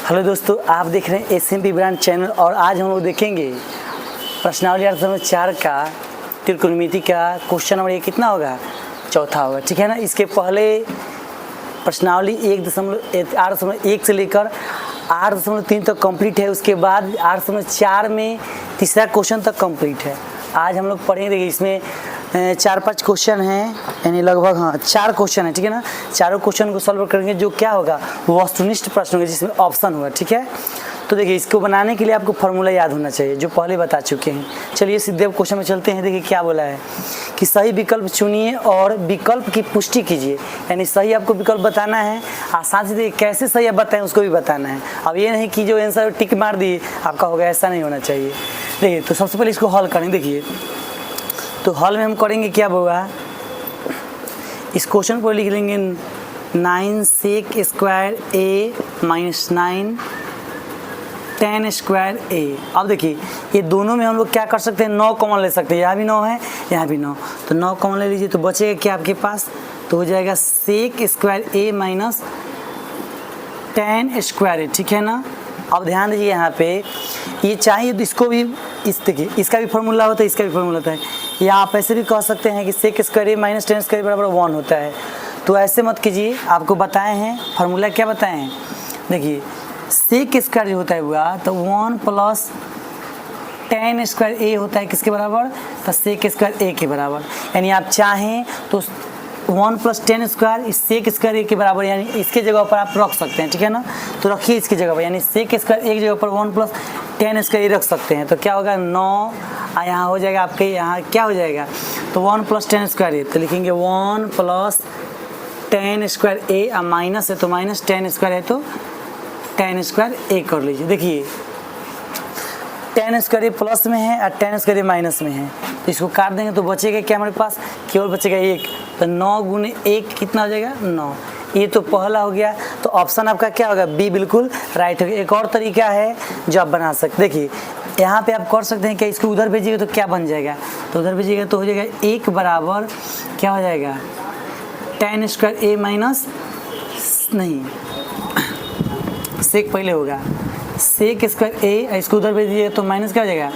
Hello दोस्तों, आप देख रहे हैं SMP ब्रांड चैनल और आज हम लोग देखेंगे प्रश्नावली 8.4 का त्रिकोणमिति का क्वेश्चन नंबर 1 कितना होगा, चौथा होगा। ठीक है ना। इसके पहले प्रश्नावली 8.1 से लेकर 8.3 तक कंप्लीट है। उसके बाद 8.4 में तीसरा क्वेश्चन तक कंप्लीट है। आज हम लोग पढ़ेंगे। इसमें 4-5 क्वेश्चन हैं, यानी लगभग 4 क्वेश्चन है। ठीक है ना। चारों क्वेश्चन को सॉल्व करेंगे। जो क्या होगा, वस्तुनिष्ठ प्रश्न होगा जिसमें ऑप्शन होगा। ठीक है। तो देखिए, इसको बनाने के लिए आपको फॉर्मूला याद होना चाहिए जो पहले बता चुके हैं। चलिए सीधे क्वेश्चन में चलते हैं। देखिए क्या बोला है कि सही विकल्प चुनिए और विकल्प की पुष्टि कीजिए। यानी सही आपको विकल्प बताना है और साथ ही कैसे सही आप बताएं उसको भी बताना है। अब ये नहीं कि जो आंसर टिक मार दिए आपका होगा, ऐसा नहीं होना चाहिए। देखिए, तो सबसे पहले इसको हल करें। देखिए, तो हल में हम करेंगे क्या होगा, इस क्वेश्चन को लिख लेंगे 9 sec square a minus 9 tan square a। अब देखिए, ये दोनों में हम लोग क्या कर सकते हैं, 9 कॉमन ले सकते हैं। यहाँ भी 9 है, यहाँ भी 9, तो 9 कॉमन ले लीजिए। तो बचेगा क्या आपके पास, तो हो जाएगा sec square a minus tan square a। ठीक है ना। अब ध्यान दीजिए, यहाँ पे ये चाहिए तो इसको भी देखिए, इसका भी फॉर्मूला होता है, इसका भी फॉर्मूला होता है। या आप ऐसे भी कह सकते हैं कि sec square a minus tan square बराबर 1 होता है। तो ऐसे मत कीजिए, आपको बताए हैं फार्मूला। क्या बताए हैं, देखिए sec स्क्वायर जो होता है हुआ तो 1 प्लस tan स्क्वायर a होता है किसके बराबर, तो sec स्क्वायर a के बराबर। यानी आप चाहें तो 1 प्लस tan स्क्वायर इस sec स्क्वायर a के बराबर, यानी इसके जगह पर आप रख सकते हैं। ठीक है ना। तो रखिए इसकी जगह पर, यानी sec स्क्वायर एक जगह पर 1 प्लस tan स्क्वायर रख सकते हैं। तो क्या होगा, 9 यहाँ हो जाएगा आपके, यहाँ क्या हो जाएगा, तो 1 प्लस tan स्क्वायर a। तो लिखेंगे 1 plus tan square a, minus है तो माइनस tan स्क्वायर है तो tan स्क्वायर a कर लीजिए। देखिए tan स्क्वायर a प्लस में है और tan स्क्वायर a माइनस में है, तो इसको काट देंगे तो बचेगा क्या हमारे पास, केवल बचेगा 1। तो 9 गुने 1 कितना हो जाएगा, 9। ये तो पहला हो गया। तो ऑप्शन आपका क्या होगा, बी बिल्कुल राइट हो गया। एक और तरीका है जो आप बना सकते, देखिए यहाँ पे आप कर सकते हैं क्या, इसको उधर भेजिएगा तो क्या बन जाएगा, तो उधर भेजिएगा तो हो जाएगा 1 बराबर क्या हो जाएगा, tan स्क्वायर a माइनस नहीं sec पहले होगा sec स्क्वायर a, इसको उधर भेज दीजिएगा तो माइनस क्या हो जाएगा,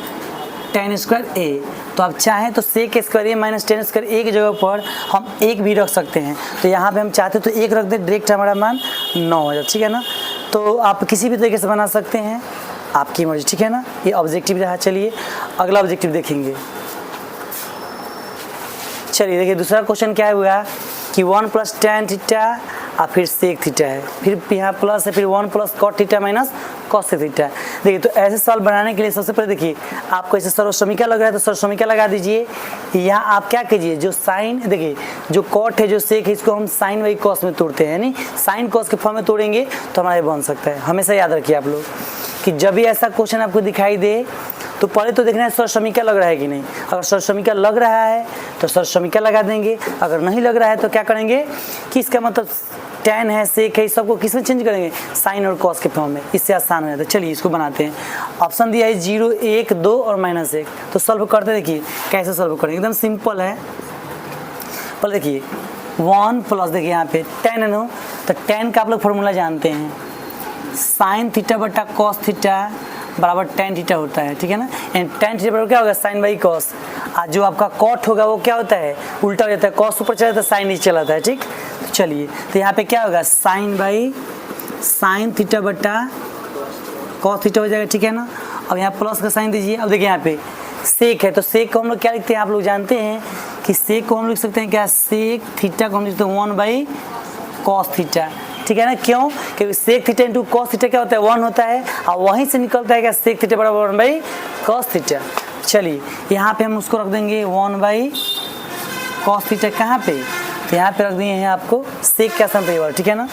tan स्क्वायर a। तो आप चाहें तो sec square a minus tan square a की जगह पर हम 1 भी रख सकते हैं। तो यहाँ पे हम चाहते तो 1 रख दें, डायरेक्ट हमारा मान 9 हो जाए। ठीक है ना। तो आप किसी भी तरीके से बना सकते हैं, आपकी मर्जी। ठीक है ना। ये ऑब्जेक्टिव रहा। चलिए अगला ऑब्जेक्टिव देखेंगे। चलिए देखिए, दूसरा क्वेश्चन क्या हुआ कि 1 प्लस tan थीटा और फिर sec थीटा है, फिर यहाँ प्लस है, फिर 1 plus cot theta minus cos theta. देखिए, तो ऐसे सॉल्व बनाने के लिए सबसे पहले देखिए, आपको ऐसे सर्वसमीका लग रहा है तो सर्वसमीका लगा दीजिए। यहाँ आप क्या कीजिए, जो साइन, देखिए जो cot है जो sec है, इसको हम साइन बाई cos में तोड़ते हैं, यानी साइन cos के फॉर्म में तोड़ेंगे तो हमारे बन सकता है। हमेशा याद रखिए आप लोग कि जब भी ऐसा क्वेश्चन आपको दिखाई दे तो पहले तो देखना है सर्वसमीका लग रहा है कि नहीं। अगर सर्वसमीका लग रहा है तो सर्वसमीका लगा देंगे, अगर नहीं लग रहा है तो क्या करेंगे कि इसका मतलब tan है sec है, इस सबको किस में चेंज करेंगे, साइन और cos के फॉर्म में। इससे आसान हो जाता है। चलिए इसको बनाते हैं। ऑप्शन दिया है 0, 1, 2 और -1। तो सॉल्व करते देखिए कैसे सॉल्व करेंगे, एकदम सिंपल है। पहले देखिए 1 प्लस, देखिए यहाँ पे tan है ना, तो tan का आप लोग फॉर्मूला जानते हैं, साइन थीटा बटा cos थीटा बराबर tan थीटा होता है। ठीक है ना। एंड tan थीटा बराबर क्या होगा, साइन बाई cos। आज जो आपका cot होगा वो क्या होता है, उल्टा हो जाता है, cos ऊपर चला जाता है, साइन नीचे चला जाता है। ठीक। तो चलिए, तो यहाँ पे क्या होगा, साइन बाई साइन थीटा बटा cos थीटा हो जाएगा। ठीक है ना। अब यहाँ प्लस का साइन दीजिए। अब देखिए यहाँ पे sec है, तो sec को हम लोग क्या लिखते हैं, आप लोग जानते हैं कि sec को हम लिख सकते हैं क्या, sec थीटा को हम लिखते हैं 1 बाई cos थीटा। ठीक है ना। क्यों, क्योंकि sec theta into cos theta क्या होता है, 1 होता है, और वहीं से निकलता है क्या, sec थीटा बराबर 1 बाई cos थीटा। चलिए यहाँ पे हम उसको रख देंगे 1 बाई cos थीटा। कहाँ पे, तो यहाँ पे रख दिए हैं आपको sec का सम परिवार। ठीक है ना।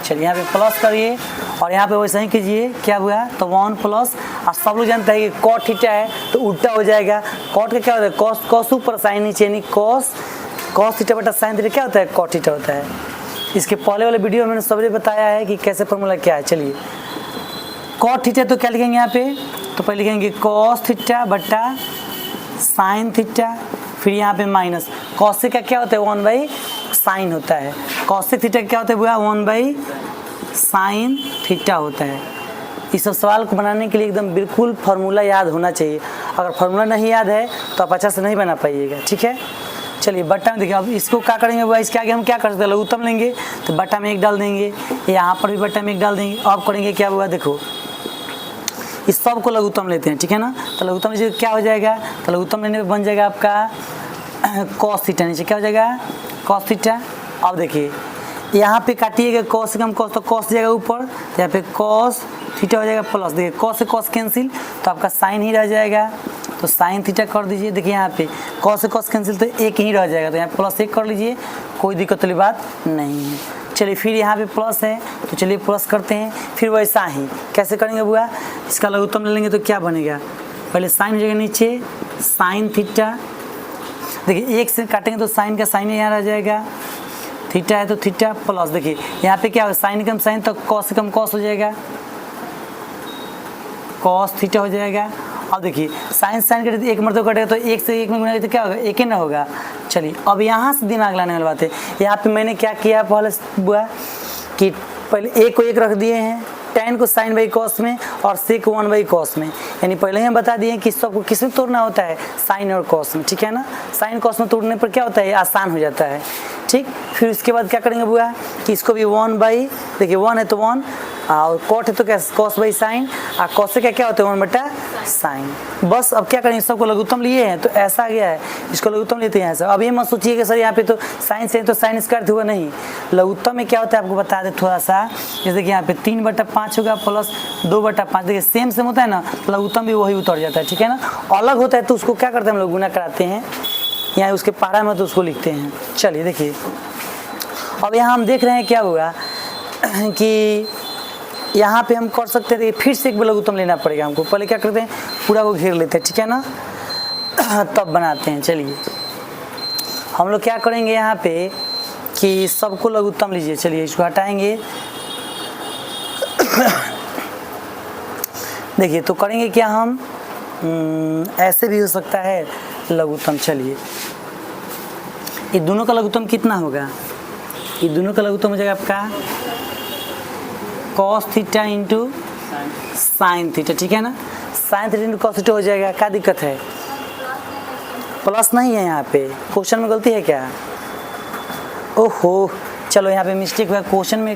चलिए यहाँ पे प्लस करिए और यहाँ पे वैसे ही कीजिए। क्या हुआ, तो 1 प्लस, और सब लोग जानते हैं कि cot थीटा है तो उल्टा हो जाएगा। cot का क्या होता है, cos ऊपर साइन नीचे, यानी cos थीटा बटा साइन थीटा क्या होता है, cot थीटा होता है। इसके पहले वाले वीडियो में मैंने सबने बताया है कि कैसे फॉर्मूला क्या है। चलिए cot थीटा तो क्या लिखेंगे यहाँ पे, तो पहले लिखेंगे cos थीटा बटा साइन थीटा, फिर यहाँ पे माइनस cos का क्या होता है, 1 बाई साइन होता है। cos थीटा क्या होता है, 1 बाई साइन थीटा होता है। इस सब सवाल को बनाने के लिए एकदम बिल्कुल फार्मूला याद होना चाहिए। अगर फार्मूला नहीं याद है तो आप अच्छा से नहीं बना पाइएगा, ठीक है। चलिए बट्टा में देखिए, अब इसको क्या करेंगे हुआ, इसके आगे हम क्या कर सकते हैं, लघुत्तम लेंगे तो बट्टा में 1 डाल देंगे, यहाँ पर भी बट्टा में 1 डाल देंगे। अब करेंगे क्या हुआ, देखो इस सब को लघुत्तम लेते हैं, ठीक है ना। तो लघुत्तम लीजिए क्या हो जाएगा, तो लघुत्तम लेने पर बन जाएगा आपका कॉस थीटा, नीचे क्या हो जाएगा कॉस थीटा। अब देखिए यहाँ पे काटिएगा कॉस से कम कॉस, तो कॉस जाएगा ऊपर, यहाँ पे कॉस थीटा हो जाएगा प्लस, देखिए कॉस से कॉस कैंसिल तो आपका साइन ही रह जाएगा, तो साइन थीटा कर दीजिए। देखिए यहाँ पे कॉस से कॉस कैंसिल तो 1 ही रह जाएगा, तो यहाँ +1 कर लीजिए, कोई दिक्कत वाली बात नहीं है। चलिए फिर यहाँ पे प्लस है तो चलिए प्लस करते हैं। फिर वैसा ही कैसे करेंगे बुआ, इसका लघुत्तम ले लेंगे तो क्या बनेगा, पहले साइन हो जाएगा नीचे साइन थीटा, देखिए 1 से काटेंगे तो साइन का साइन यहाँ रह जाएगा, थीटा है तो थीटा प्लस, देखिए यहाँ पे क्या होगा साइन कम साइन तो कॉस से कम कॉस हो जाएगा, कॉस थीटा हो जाएगा। अब देखिए साइन साइन कटे 1 मरतबा कटेगा तो 1 से 1 में गुना तो क्या होगा 1 ही ना होगा। चलिए अब यहाँ से दिमाग लाने वाली बात है, यहाँ पे मैंने क्या किया पहले बुआ कि पहले 1 को 1 रख दिए हैं, tan को sin बाई कॉस में और sec को 1 बाई कॉस में, यानी पहले ही हम बता दिए कि सबको किस में तोड़ना होता है, साइन और कॉस में, ठीक है ना। साइन कॉस में तोड़ने पर क्या होता है, आसान हो जाता है, ठीक। फिर उसके बाद क्या करेंगे बुआ कि इसको भी 1 बाई, देखिए 1 है तो 1 और कॉट है तो क्या कॉस बाई साइन, और कॉस से क्या होता है 1 बटा साइन। बस अब क्या करेंगे, सबको लघुत्तम लिए हैं तो ऐसा आ गया है, इसको लघुत्तम लेते हैं ऐसा। अब ये मत सोचिए कि सर यहाँ पे तो साइन से तो साइन स्क्वायर हुआ, नहीं, लघुत्तम में क्या होता है आपको बता दें थोड़ा सा। जैसे कि यहाँ पे 3/5 होगा प्लस 2/5, देखिए सेम होता है ना, लघुत्तम भी वही उतर जाता है, ठीक है ना। अलग होता है तो उसको क्या करते हैं हम लोग गुना कराते हैं, यहाँ उसके पारा में तो उसको लिखते हैं। चलिए देखिए अब यहाँ हम देख रहे हैं क्या हुआ कि यहाँ पे हम कर सकते थे, फिर से एक लघुत्तम लेना पड़ेगा हमको। पहले क्या करते हैं पूरा को घेर लेते हैं, ठीक है ना, तब बनाते हैं। चलिए हम लोग क्या करेंगे यहाँ पे कि सबको लघुत्तम लीजिए, चलिए इसको हटाएंगे देखिए तो करेंगे क्या हम, ऐसे भी हो सकता है लघुत्तम। चलिए ये दोनों का लघुत्तम कितना होगा, ये दोनों का लघुत्तम हो जाएगा आपका cos theta into sine theta, ठीक है ना। Sign theta into cos theta हो जाएगा, क्या दिक्कत है, प्लस नहीं है यहाँ पे, क्वेश्चन में गलती है क्या, ओहो चलो यहाँ पे मिस्टेक हुआ, क्वेश्चन में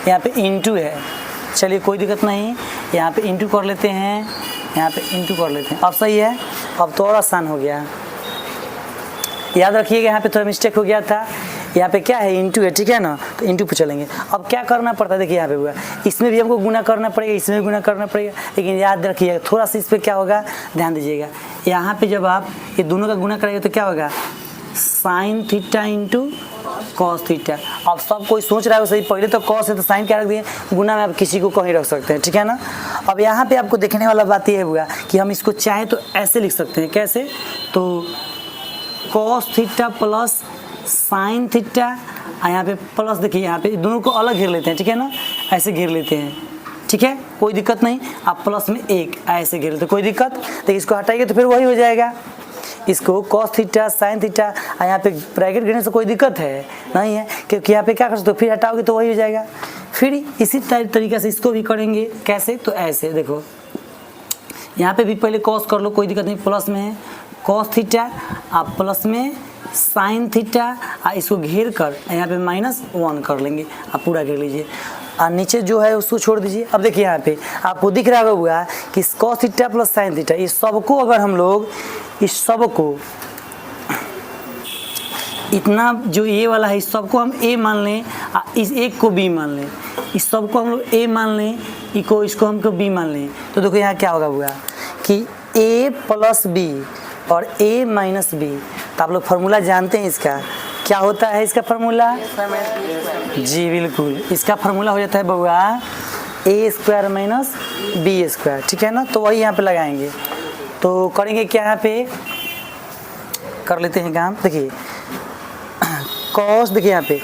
यहाँ पे इंटू है, चलिए कोई दिक्कत नहीं, यहाँ पे इंटू कर लेते हैं, यहाँ पे इंटू कर लेते हैं, अब सही है। अब तो और आसान हो गया, याद रखिएगा यहाँ पे थोड़ा मिस्टेक हो गया था, यहाँ पे क्या है इंटू है, ठीक है ना, तो इंटू पे चलेंगे। अब क्या करना पड़ता है, देखिए यहाँ पे हुआ, इसमें भी हमको गुना करना पड़ेगा, इसमें भी गुना करना पड़ेगा, लेकिन याद रखिएगा थोड़ा सा इस पर क्या होगा ध्यान दीजिएगा, यहाँ पे जब आप ये दोनों का गुना करेंगे तो क्या होगा sign theta into cos theta. अब सब कोई सोच रहा है सही, पहले तो कॉस है तो साइन क्या रख दिए, गुना में आप किसी को कहीं रख सकते हैं, ठीक है ना। अब यहाँ पे आपको देखने वाला बात ये हुआ कि हम इसको चाहे तो ऐसे लिख सकते हैं, कैसे, तो cos theta plus sine theta, यहाँ पे प्लस, देखिए यहाँ पे दोनों को अलग घेर लेते हैं, ठीक है ना, ऐसे घेर लेते हैं, ठीक है, कोई दिक्कत नहीं। आप प्लस में 1 ऐसे घेर लेते हैं, कोई दिक्कत, देखिए इसको हटाइए तो फिर वही हो जाएगा, इसको कॉस थीटा साइन थीटा, यहाँ पे ब्रैकेट घेरने से कोई दिक्कत है नहीं है, क्योंकि यहाँ पे क्या कर सकते हो, फिर हटाओगे तो वही हो जाएगा। फिर इसी तरीके से इसको भी करेंगे, कैसे, तो ऐसे देखो यहाँ पे भी पहले कॉस कर लो, कोई दिक्कत नहीं, प्लस में है कॉस थीटा, आप प्लस में साइन थीटा, इसको घेर कर यहाँ पे -1 कर लेंगे, आप पूरा घेर लीजिए, और नीचे जो है उसको छोड़ दीजिए। अब देखिए यहाँ पे आपको दिख रहा होगा कि cos theta plus sine theta, इस सबको अगर हम लोग इस सबको इतना जो ये वाला है इस सबको हम a मान लें, इस एक को b मान लें, इस सबको हम लोग a मान लें, इसको हमको b मान लें, तो देखो यहाँ क्या होगा कि a प्लस b और a माइनस b, तो आप लोग फार्मूला जानते हैं इसका क्या होता है, इसका फार्मूला जी बिल्कुल, इसका फार्मूला हो जाता है बउआ a square minus b square, ठीक है ना। तो वही यहाँ पे लगाएंगे, तो करेंगे क्या, यहाँ पे कर लेते हैं काम, देखिए कॉस, देखिए यहाँ पे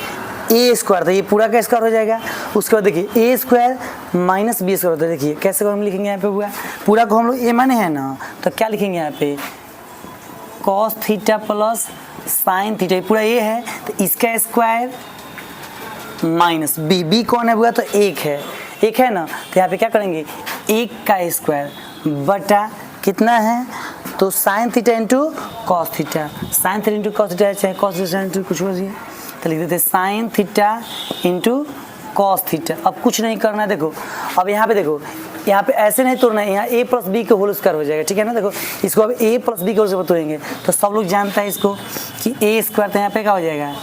a स्क्वायर था, ये पूरा का स्क्वायर हो जाएगा, उसके बाद देखिए a square minus b square होता है, देखिए कैसे हम लिखेंगे यहाँ पे हुआ, पूरा को हम लोग a माने हैं ना, तो क्या लिखेंगे यहाँ पे cos theta plus sine theta, पूरा ये है तो इसका स्क्वायर माइनस b, b कौन है हुआ तो 1 है ना, तो यहाँ पे क्या करेंगे 1 का स्क्वायर बटा कितना है, तो sine theta into cos theta, sign theta into cos theta है, चाहे कॉस थीटा इंटू कुछ हो जाए, तो लिख देते हैं sign theta into cos theta. अब कुछ नहीं करना है, देखो अब यहाँ पे देखो, यहाँ पे ऐसे नहीं तोड़ना है, यहाँ a प्लस बी का होल स्क्वायर हो जाएगा, ठीक है ना। देखो इसको अब a प्लस बी के होल स्क्वायर तोड़ेंगे तो सब लोग जानता है इसको कि a स्क्वायर, तो यहाँ पे क्या हो जाएगा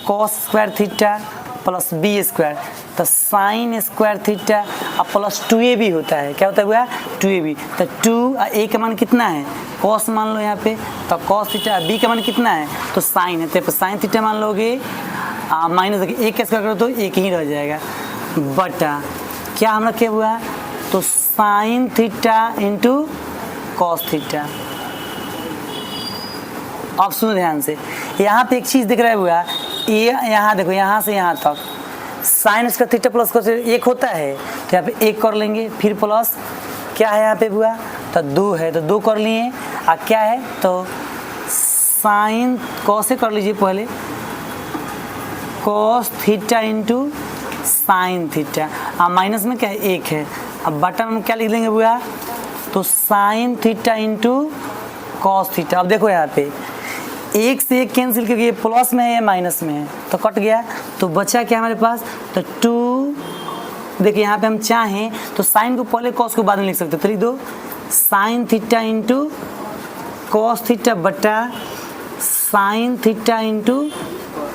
cos square theta plus B square, तो साइन स्क्वायर थीटा और प्लस 2a भी होता है, क्या होता है हुआ 2ab, तो 2 a का मान कितना है कॉस मान लो यहाँ पे, तो कॉस थीटा, b का मान कितना है तो साइन है, तो साइन थीटा मान लोगे माइनस एक का स्क्वायर करो तो एक ही रह जाएगा, बटा क्या हम रखे हुआ है तो sine theta into cos theta. अब सुनो ध्यान से, यहाँ पे एक चीज़ दिख रहा है हुआ, ये यहाँ देखो यहाँ से यहाँ तक sign square theta plus cos एक होता है, तो यहाँ पे एक कर लेंगे, फिर प्लस क्या है यहाँ पे हुआ तो 2 है, तो 2 कर लिए, और क्या है तो साइन कॉस से कर लीजिए पहले, cos theta into sine theta, अब माइनस में क्या है 1 है, अब बटन में क्या लिख देंगे भैया तो sine theta into cos theta. अब देखो यहाँ पे 1 से 1 कैंसिल क्योंकि ये प्लस में है या माइनस में है तो कट गया, तो बचा क्या हमारे पास तो 2, देखिए यहाँ पे हम चाहें तो साइन को पहले कॉस को बाद में लिख सकते, तो लिख दो sine theta into cos theta बटा sine theta into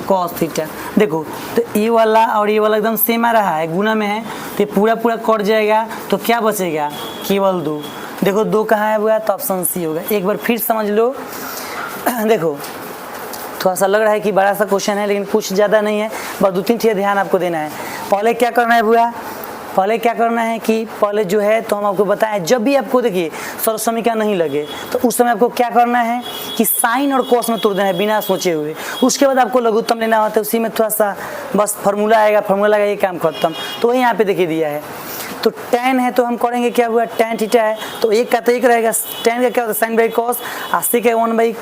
cos theta. देखो तो ये वाला और ये वाला एकदम सेम आ रहा है, गुना में है, तो ये पूरा पूरा कट जाएगा, तो क्या बचेगा केवल 2। देखो 2 कहाँ है हुआ तो ऑप्शन सी होगा। एक बार फिर समझ लो, देखो थोड़ा सा लग रहा है कि बड़ा सा क्वेश्चन है, लेकिन कुछ ज़्यादा नहीं है, बस 2-3 चीज़ें ध्यान आपको देना है। पहले क्या करना है हुआ, पहले क्या करना है कि पहले जो है तो हम आपको बताएं, जब भी आपको देखिए सरल समीकरण नहीं लगे तो उस समय आपको क्या करना है कि साइन और कॉस में तोड़ देना है बिना सोचे हुए, उसके बाद आपको लघुत्तम लेना होता है, उसी में थोड़ा सा बस फार्मूला आएगा, फार्मूला लगा ये काम खत्म। तो वही यहाँ पे देखिए दिया है, तो tan है तो हम करेंगे क्या हुआ tan थीटा है तो 1 का तो 1 रहेगा, tan का क्या होता है साइन बाई कॉस, 80 का 1 बाई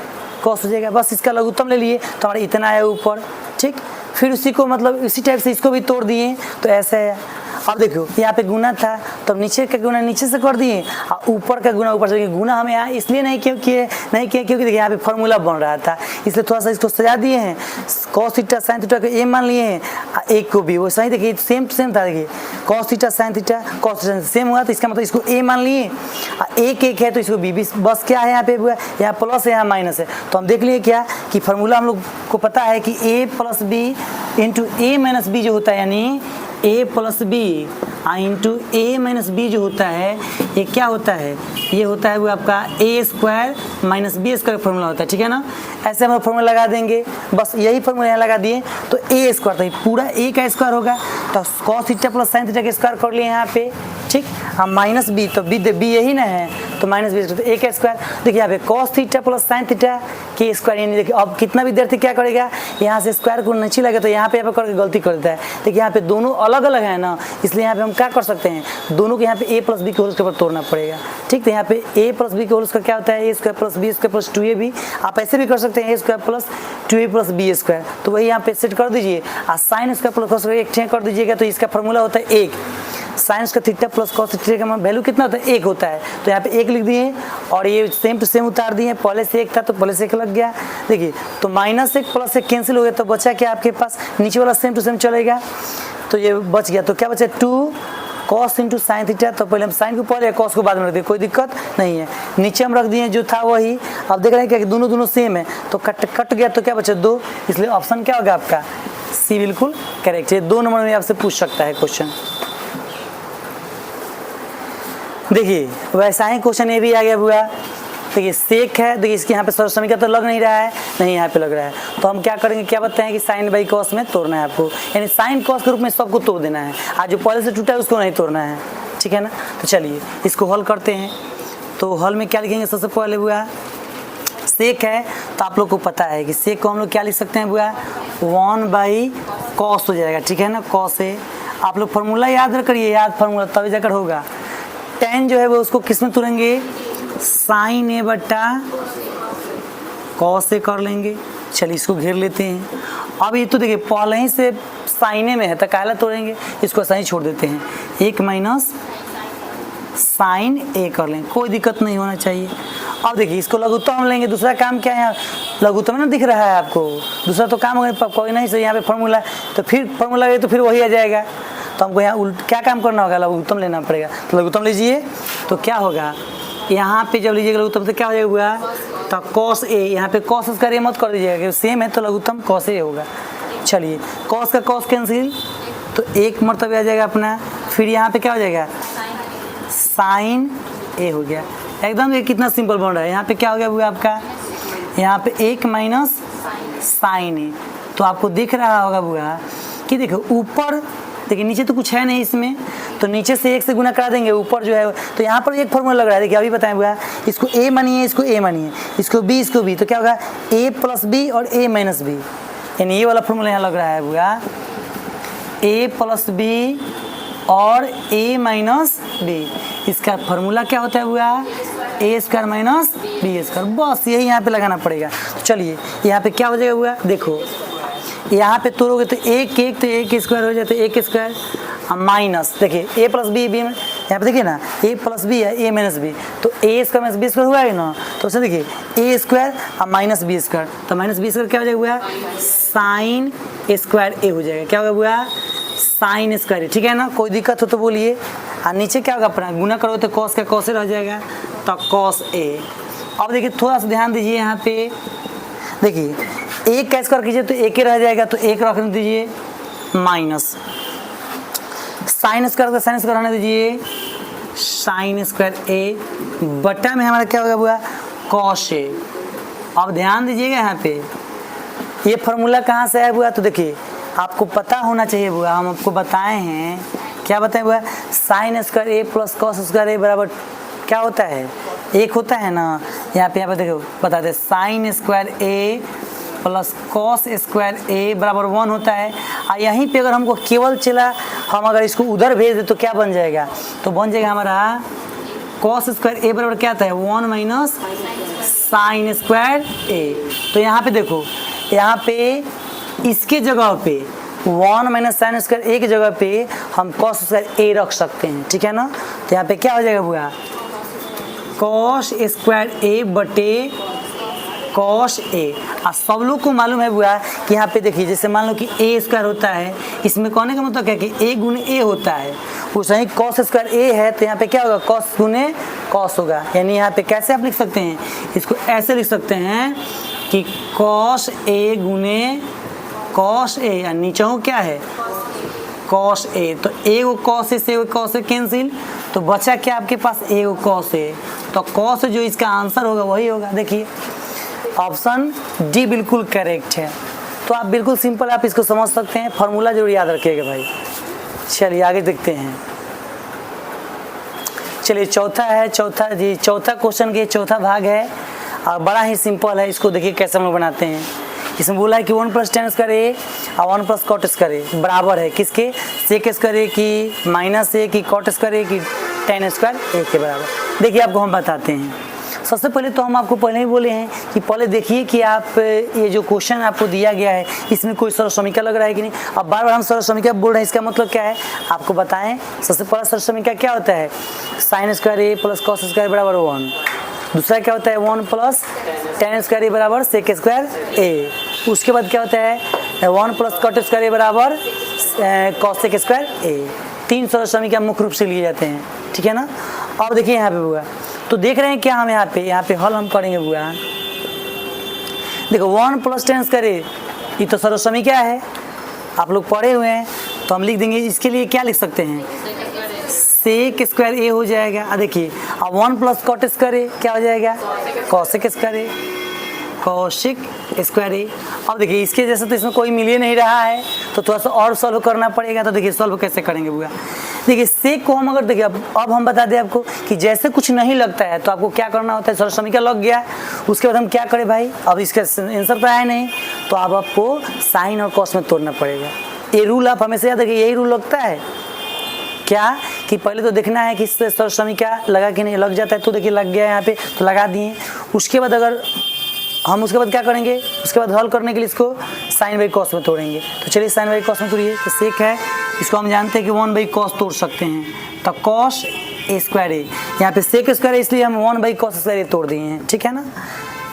कॉस हो जाएगा, बस इसका लघुत्तम ले लिए तो हमारा इतना है ऊपर, ठीक। फिर उसी को मतलब इसी टाइप से इसको भी तोड़ दिए तो ऐसा है। अब देखो यहाँ पे गुना था तो नीचे का गुना नीचे से कर दिए और ऊपर का गुना ऊपर से, गुना हमें यहाँ इसलिए नहीं किया क्योंकि देखिए यहाँ पे फार्मूला बन रहा था, इसलिए थोड़ा सा इसको सजा दिए हैं, कॉस थीटा साइन थीटा को ए मान लिए हैं, एक को भी वो सही, देखिए सेम टू सेम था, देखिए cos theta sine theta cos theta same हुआ, तो इसका मतलब इसको ए मान लिए, एक है तो इसको बी, बस क्या है यहाँ पे हुआ, यहाँ प्लस है यहाँ माइनस है, तो हम देख लिए क्या कि फार्मूला हम लोग को पता है कि a plus b into a minus b जो होता है, यानी a plus b into a minus b जो होता है ये क्या होता है, ये होता है वो आपका A square minus B square formula होता है, ठीक है ना। ऐसे हम फॉर्मूला लगा देंगे, बस यही फॉर्मूला यहाँ लगा दिए तो ए स्क्वायर, तो पूरा ए का स्क्वायर होगा, तो cos theta plus sine theta का स्क्वायर कर लिए यहाँ पे, ठीक। हम माइनस बी, तो बी यही ना है तो माइनस बी, तो ए का स्क्वायर, देखिए यहाँ पे cos theta plus sine theta के स्क्वायर, यानी देखिए अब कितना विद्यार्थी क्या करेगा, यहाँ से स्क्वायर को नीचे लगे तो यहाँ पे करके गलती कर देता है, देखिए यहाँ पे दोनों अलग अलग है ना, इसलिए यहाँ पे हम क्या कर सकते हैं, दोनों के यहाँ पे ए प्लस बी के होल स्क्वायर पर तोड़ना पड़ेगा, ठीक। तो यहाँ पे ए प्लस बी के होल स्क्वायर क्या होता है, A square plus B square plus 2ab, आप ऐसे भी कर सकते हैं A square plus 2a plus B square, तो वही यहाँ पे सेट कर दीजिए, और साइन स्क्वायर प्लस कॉस एक ठे कर दीजिएगा, तो इसका फॉर्मूला होता है 1, साइन का थीटा प्लस कॉस थीटा का वैल्यू कितना होता है 1 होता है, तो यहाँ पे 1 लिख दिए और ये सेम टू सेम उतार दिए, पहले से 1 था तो पहले से 1 लग गया, देखिए तो -1 प्लस 1 कैंसिल हो गया, तो बचा क्या आपके पास, नीचे वाला सेम टू सेम चलेगा, तो ये बच गया, तो क्या बचा 2 कॉस इंटू साइन थीटा, तो पहले हम साइन को पहले कॉस को बाद में रख दिए, कोई दिक्कत नहीं है, नीचे हम रख दिए जो था वही। अब देख रहे हैं क्या कि दोनों सेम है, तो कट गया, तो क्या बचा 2, इसलिए ऑप्शन क्या होगा आपका सी बिल्कुल करेक्ट है। 2 नंबर में आपसे पूछ सकता है क्वेश्चन। देखिए वैसा ही क्वेश्चन ये भी आ गया हुआ, देखिए सेक है, देखिए इसके यहाँ पे सरल समीकरण तो लग नहीं रहा है, नहीं यहाँ पे लग रहा है, तो हम क्या करेंगे, क्या बताएं कि साइन बाई कॉस में तोड़ना है आपको, यानी साइन कॉस के रूप में सबको तोड़ देना है, आज जो पहले से टूटा है उसको नहीं तोड़ना है, ठीक है ना। तो चलिए इसको हल करते हैं, तो हल में क्या लिखेंगे, सबसे पहले हुआ सेक है, तो आप लोग को पता है कि सेक को हम लोग क्या लिख सकते हैं हुआ 1 बाई कॉस हो जाएगा, ठीक है ना, कॉस है। आप लोग फार्मूला याद करिए, याद फार्मूला तभी जाकर होगा। tan जो है वो उसको किस में तोड़ेंगे, साइन ए बटा कॉस से कर लेंगे। चलिए इसको घेर लेते हैं। अब ये तो देखिए पहले ही से साइने में है तो काला तोड़ेंगे, इसको सही छोड़ देते हैं, 1 माइनस साइन ए कर लें, कोई दिक्कत नहीं होना चाहिए। अब देखिए इसको लघुत्तम हम लेंगे, दूसरा काम क्या है यहाँ लघुत्तम ना दिख रहा है आपको, दूसरा तो काम होगा कोई नहीं सही यहाँ पे फॉर्मूला, तो फिर फॉर्मूला है तो फिर वही आ जाएगा, तो हमको यहाँ क्या काम करना होगा, लघुत्तम लेना पड़ेगा। तो लघुत्तम लीजिए तो क्या होगा यहाँ पे जब लीजिएगा लघुत्तम तो क्या हो जाएगा, तो कॉस ए, यहाँ पे कॉस स्क्वायर ए मत कर दीजिएगा, सेम है तो लघुत्तम कॉस ए होगा। चलिए कॉस का कॉस कैंसिल, तो एक मरतबा आ जाएगा अपना, फिर यहाँ पे क्या हो जाएगा साइन ए हो गया। एकदम ये कितना सिंपल बन रहा है। यहाँ पे क्या हो गया हुआ आपका, यहाँ पे एक माइनस साइन ए, तो आपको दिख रहा होगा बुआ कि देखो ऊपर देखिए नीचे तो कुछ है नहीं इसमें, तो नीचे से एक से गुना करा देंगे, ऊपर जो है तो यहाँ पर एक फॉर्मूला लग रहा है। देखिए अभी बताएं बुआ, इसको ए मानिए, इसको ए मानिए, इसको बी, तो क्या होगा ए प्लस बी और ए माइनस बी, यानी ये वाला फॉर्मूला यहाँ लग रहा है बुआ, ए प्लस बी और ए माइनस बी। इसका फॉर्मूला क्या होता है बुआ, ए स्क्वायर माइनस बी स्क्वायर, बस यही यहाँ पे लगाना पड़ेगा। तो चलिए यहाँ पे क्या हो जाएगा बुआ, देखो यहाँ पे तोड़ोगे तो एक एक तो एक स्क्वायर हो जाता है, एक स्क्वायर माइनस, देखिए ए प्लस बी, बी यहाँ पे देखिए ना ए प्लस बी है, ए माइनस बी, तो ए स्क्वायर माइनस बी स्क्वायर हुआ है ना, तो उसे देखिए ए स्क्वायर और माइनस बी स्क्वायर, तो माइनस बी स्क्वायर क्या हो जाएगा साइन स्क्वायर ए हो जाएगा, क्या होगा बुआ साइन स्क्वायर, ठीक है ना, कोई दिक्कत हो तो बोलिए। और नीचे क्या होगा अपना गुना करोगे तो कॉस का कॉस रह जाएगा, तो कॉस ए। अब देखिए थोड़ा सा ध्यान दीजिए यहाँ पे, देखिए एक का स्क्वायर कीजिए तो एक ही रह जाएगा, तो एक रख दीजिए माइनस साइन स्क्वायर का साइन स्क्वायर रहने दीजिए साइन स्क्वायर ए, बटा में हमारा क्या होगा बुआ कॉस ए। अब ध्यान दीजिएगा यहाँ पे ये फॉर्मूला कहाँ से है बुआ, तो देखिए आपको पता होना चाहिए बुआ, हम आपको बताए हैं, क्या बताएं बुआ, साइन स्क्वायर ए प्लस कॉस स्क्वायर ए बराबर क्या होता है, एक होता है ना। यहाँ पे देखो बताते हैं साइन स्क्वायर ए प्लस कॉस स्क्वायर ए बराबर 1 होता है। और यहीं पे अगर हमको केवल चला, हम अगर इसको उधर भेज दे तो क्या बन जाएगा, तो बन जाएगा हमारा कॉस स्क्वायर ए बराबर क्या आता है 1 माइनस साइन स्क्वायर ए। तो यहाँ पे देखो, यहाँ पे इसके जगह पे 1 माइनस साइन स्क्वायर ए की जगह पे हम कॉस स्क्वायर ए रख सकते हैं, ठीक है ना। तो यहाँ पे क्या हो जाएगा बुआ कॉस स्क्वायर ए बटे कॉस ए। और सब लोग को मालूम है बुआ कि यहाँ पे देखिए जैसे मान लो कि ए स्क्वायर होता है, इसमें कहने का मतलब क्या कि ए गुने ए होता है, उसे ही कॉस स्क्वायर ए है, तो यहाँ पे क्या होगा कॉस गुने कॉस होगा। यानी यहाँ पे कैसे आप लिख सकते हैं, इसको ऐसे लिख सकते हैं कि कॉस ए गुने कॉस ए, या नीचे हो क्या है कॉस ए, तो ए वो कॉस ए से वो कॉस ए कैंसिल, तो बचा क्या आपके पास ए वो कॉस ए, तो कॉस जो इसका आंसर होगा वही होगा। देखिए ऑप्शन डी बिल्कुल करेक्ट है। तो आप बिल्कुल सिंपल आप इसको समझ सकते हैं, फॉर्मूला जरूर याद रखिएगा भाई। चलिए आगे देखते हैं। चलिए चौथा है, चौथा क्वेश्चन के चौथा भाग है और बड़ा ही सिंपल है। इसको देखिए कैसे हम लोग बनाते हैं। इसमें बोला है कि 1 प्लस टेन स्क्वायर ए और 1 प्लस कॉट स्क्वायर ए बराबर है किसके, सेक स्क्वायर ए की माइनस ए की कॉट स्क्वायर ए की टेन स्क्वायर ए के बराबर। देखिए आपको हम बताते हैं। सबसे पहले तो हम आपको पहले ही बोले हैं कि पहले देखिए कि आप ये जो क्वेश्चन आपको दिया गया है इसमें कोई सरल लग रहा है कि नहीं। अब बार बार हम सरल बोल रहे हैं, इसका मतलब क्या है आपको बताएं। सबसे पहला सरल क्या होता है, साइन स्क्वायर ए प्लस कॉस स्क्वायर बराबर 1। दूसरा क्या होता है 1 प्लस टेन स्क्वायर ए बराबर सेक स्क्वायर ए। उसके बाद क्या होता है 1 प्लस कॉट स्क्वायर ए बराबर कॉसेक स्क्वायर ए। 3 सरल समीकरण मुख्य रूप से लिए जाते हैं, ठीक है ना। अब देखिए यहाँ पे बुआ, तो देख रहे हैं क्या हम यहाँ पे हल हम करेंगे बुआ। देखो 1 प्लस टेन स्क्वायर ए ये तो सरल समीकरण है, आप लोग पढ़े हुए हैं, तो हम लिख देंगे इसके लिए क्या लिख सकते हैं सेक स्क्वायर ए हो जाएगा। देखिए अब 1 प्लस कॉट स्क्वायर ए क्या हो जाएगा कॉसेक स्क्वायर ए, कौशिक स्क्वायर ए। अब देखिए इसके जैसे तो इसमें कोई मिल ही नहीं रहा है, तो थोड़ा सा और सॉल्व करना पड़ेगा। तो देखिए सॉल्व कैसे करेंगे बुआ, देखिए सेक को हम अगर देखिए अब हम बता दें आपको कि जैसे कुछ नहीं लगता है तो आपको क्या करना होता है, सरल समीकरण लग गया, उसके बाद हम क्या करें भाई, अब इसका आंसर तो आया नहीं, तो अब आपको साइन और कॉस में तोड़ना पड़ेगा। ये रूल आप हमेशा याद रखिए, यही रूल लगता है क्या कि पहले तो देखना है कि इससे सरल समीकरण लगा कि नहीं, लग जाता है तो देखिए लग गया यहाँ पे तो लगा दिए। उसके बाद अगर हम उसके बाद क्या करेंगे, उसके बाद हल करने के लिए इसको साइन बाई कॉस में तोड़ेंगे। तो चलिए साइन बाई कॉस में तोड़िए। तो सेक है, इसको हम जानते हैं कि 1 बाई कॉस तोड़ सकते हैं, तो कॉस ए स्क्वायर ए, यहाँ पे सेक स्क्वायर है इसलिए हम 1/cos स्क्वायर ए तोड़ दिए हैं, ठीक है ना।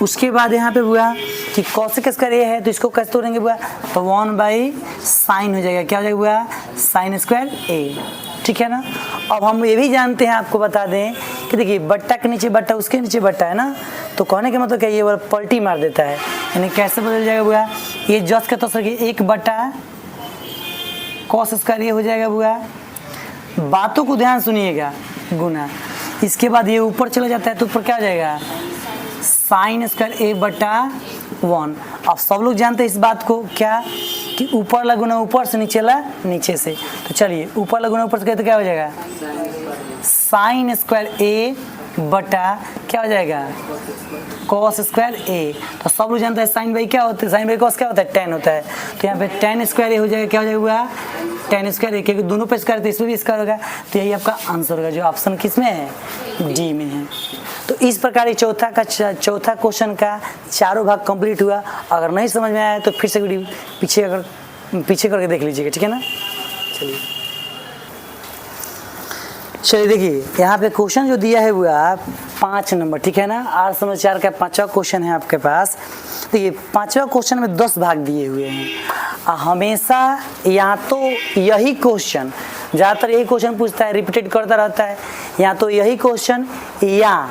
उसके बाद यहाँ पे हुआ कि कॉसेक स्क्वायर ए है तो इसको कैसे तोड़ेंगे हुआ, तो 1/sin हो जाएगा, क्या हो जाएगा हुआ, sin स्क्वायर ए, ठीक है ना। अब हम ये भी जानते हैं, आपको बता दें कि देखिए बट्टा के नीचे बट्टा उसके नीचे बट्टा है ना, तो कहने का मतलब क्या, ये वाला पलटी मार देता है, यानी कैसे बदल जाएगा बुआ, ये जस का तसर कि 1/cos स्क्वायर ये हो जाएगा बुआ। बातों को ध्यान सुनिएगा, गुना, इसके बाद ये ऊपर चला जाता है तो ऊपर क्या हो जाएगा, sin स्क्वायर a/1। अब सब लोग जानते हैं इस बात को क्या, कि ऊपर लगुना ऊपर से, नीचे ला नीचे से, तो चलिए ऊपर लगुना ऊपर से तो क्या हो जाएगा, sin स्क्वायर a बटा क्या हो जाएगा, cos स्क्वायर a। तो सब लोग जानते हैं sin बाई क्या होता है, sin बाई cos क्या होता है, tan होता है, तो यहाँ पे tan स्क्वायर a हो जाएगा, क्या हो जाएगा, tan स्क्वायर a, क्योंकि दोनों पे स्क्वायर तो इसमें भी स्क्वायर होगा, तो यही आपका आंसर होगा, जो ऑप्शन किस में है, डी में है। तो इस प्रकार ये चौथा क्वेश्चन का चारों भाग कंप्लीट हुआ। अगर नहीं समझ में आया तो फिर से वीडियो पीछे करके देख लीजिएगा, ठीक है ना। चलिए देखिए यहाँ पे क्वेश्चन जो दिया है वो 5 नंबर, ठीक है ना। 8 समझ 4 का 5वां क्वेश्चन है आपके पास। देखिए 5वां क्वेश्चन में 10 भाग दिए हुए हैं। हमेशा यहाँ तो यही क्वेश्चन, ज़्यादातर यही क्वेश्चन पूछता है, रिपीटेड करता रहता है, या तो यही क्वेश्चन या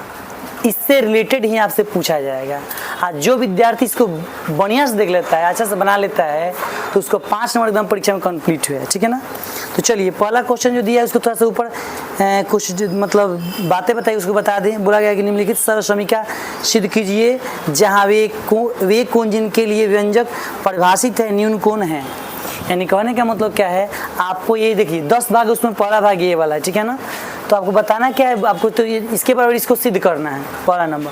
इससे रिलेटेड ही आपसे पूछा जाएगा। आज जो विद्यार्थी इसको बढ़िया से देख लेता है, अच्छा से बना लेता है, तो उसको 5 नंबर एकदम परीक्षा में कंप्लीट हुआ है, ठीक है ना। तो चलिए पहला क्वेश्चन जो दिया है उसको थोड़ा सा ऊपर कुछ मतलब बातें बताइए, उसको बता दें। बोला गया कि निम्नलिखित सर्वसमीका सिद्ध कीजिए जहाँ वे कोण जिनके लिए व्यंजक परिभाषित है न्यून कोण है। यानी कहने का मतलब क्या है, आपको ये देखिए 10 भाग, उसमें पहला भाग ये वाला है, ठीक है ना। तो आपको बताना क्या है, आपको तो ये इसके बराबर इसको सिद्ध करना है, पहला नंबर।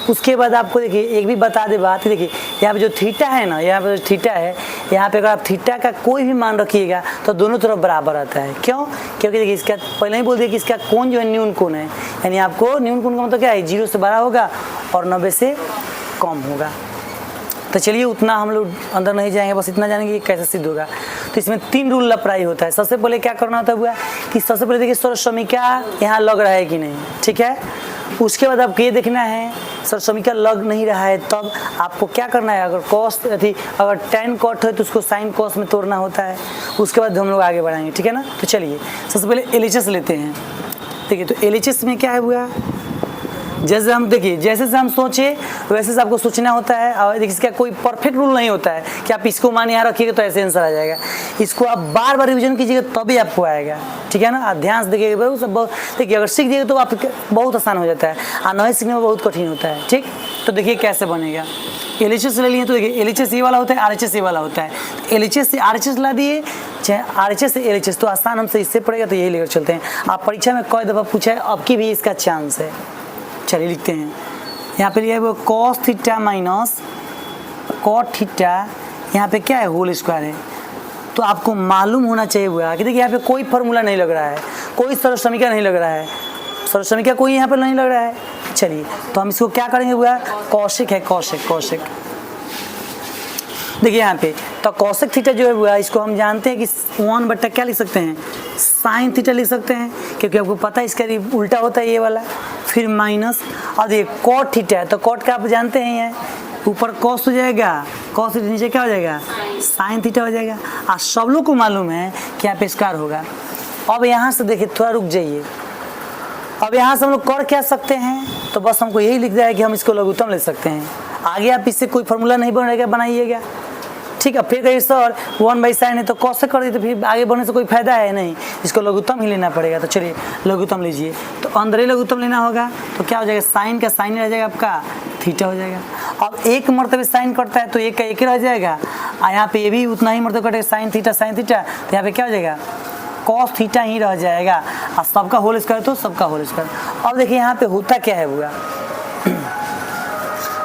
उसके बाद आपको देखिए एक भी बता दे बात, देखिए यहाँ पे जो थीटा है ना, यहाँ पे जो थीटा है, यहाँ पे अगर आप थीटा का कोई भी मान रखिएगा तो दोनों तरफ बराबर आता है। क्यों, क्योंकि देखिए इसका पहले ही बोल दिया कि इसका कोण जो है न्यून कोण है, यानी आपको न्यून कोण का मतलब क्या है, 0 से बड़ा होगा और 90 से कम होगा। तो चलिए उतना हम लोग अंदर नहीं जाएंगे, बस इतना जानेंगे कि कैसे सिद्ध होगा। तो इसमें 3 रूल अप्लाई होता है। सबसे पहले क्या करना होता है कि सबसे पहले देखिए सर्वसमीका यहाँ लग रहा है कि नहीं, ठीक है। उसके बाद आपको ये देखना है सर्वसमीका लग नहीं रहा है, तब आपको क्या करना है, अगर कॉस अगर tan cot है तो उसको sin cos में तोड़ना होता है। उसके बाद हम लोग आगे बढ़ाएंगे, ठीक है ना। तो चलिए सबसे पहले LHS लेते हैं। देखिए तो LHS में क्या है हुआ, जैसे हम देखिए जैसे से हम सोचे वैसे से आपको सोचना होता है। और देखिए इसका कोई परफेक्ट रूल नहीं होता है कि आप इसको मान यहाँ रखिएगा तो ऐसे आंसर आ जाएगा। इसको आप बार बार रिवीजन कीजिएगा तभी आपको आएगा, ठीक है ना। आप ध्यान से देखिएगा, बहुत सब देखिए अगर सीख दिएगा तो आप बहुत आसान हो जाता है, और नहीं सीखने में बहुत कठिन होता है, ठीक। तो देखिए कैसे बनेगा। LHS ले लिए तो देखिए LHS ये वाला होता है, RHS ये वाला होता है। LHS से RHS ला दिए, चाहे RHS से LHS, तो आसान हमसे इससे पड़ेगा, तो यही लेकर चलते हैं। आप परीक्षा में कई दफ़ा पूछा है, अब की भी इसका चांस है। चलिए लिखते हैं, यहाँ पे लिया है वो cos theta minus cot theta, यहाँ पे क्या है होल स्क्वायर है। तो आपको मालूम होना चाहिए हुआ कि देखिए यहाँ पे कोई फॉर्मूला नहीं लग रहा है, कोई सर्वसमीका नहीं लग रहा है, सर्वसमीका कोई यहाँ पे नहीं लग रहा है। चलिए तो हम इसको क्या करेंगे हुआ, कौशिक है, कौशिक। देखिए यहाँ पे तो कौशिक थीटा जो है हुआ, इसको हम जानते हैं कि 1 बट्टा क्या लिख सकते हैं, साइन थीटा लिख सकते हैं, क्योंकि आपको पता है इसका उल्टा होता है ये वाला, फिर माइनस। और ये कॉट थीटा है, तो कॉट का आप जानते हैं, ये ऊपर कॉस हो जाएगा, कॉस थीटा नीचे क्या हो जाएगा, साइन थीटा हो जाएगा। और सब लोग को मालूम है कि यहाँ पे स्क्वायर होगा। अब यहाँ से देखिए थोड़ा रुक जाइए, अब यहाँ से हम लोग कर क्या सकते हैं, तो बस हमको यही लिख जाए कि हम इसको लघुत्तम ले सकते हैं। आगे आप इससे कोई फॉर्मूला नहीं बनेगा, बनाइएगा, ठीक है। फिर कहिए सर 1/sin है तो कॉस से कर दिए, तो फिर आगे बढ़ने से कोई फायदा है नहीं, इसको लघुत्तम ही लेना पड़ेगा। तो चलिए लघुत्तम लीजिए, तो अंदर ही लघुत्तम लेना होगा, तो क्या हो जाएगा, साइन का साइन रह जाएगा, आपका थीटा हो जाएगा। अब एक मरतबे साइन करता है तो एक का एक ही रह जाएगा, और यहाँ पे ये भी उतना ही मरतबे कटेगा, साइन थीटा, तो यहाँ पे क्या हो जाएगा, कॉस थीटा ही रह जाएगा, और सबका होल स्क्वायर तो सबका होल स्क्वायर। अब देखिए यहाँ पे होता क्या है हुआ,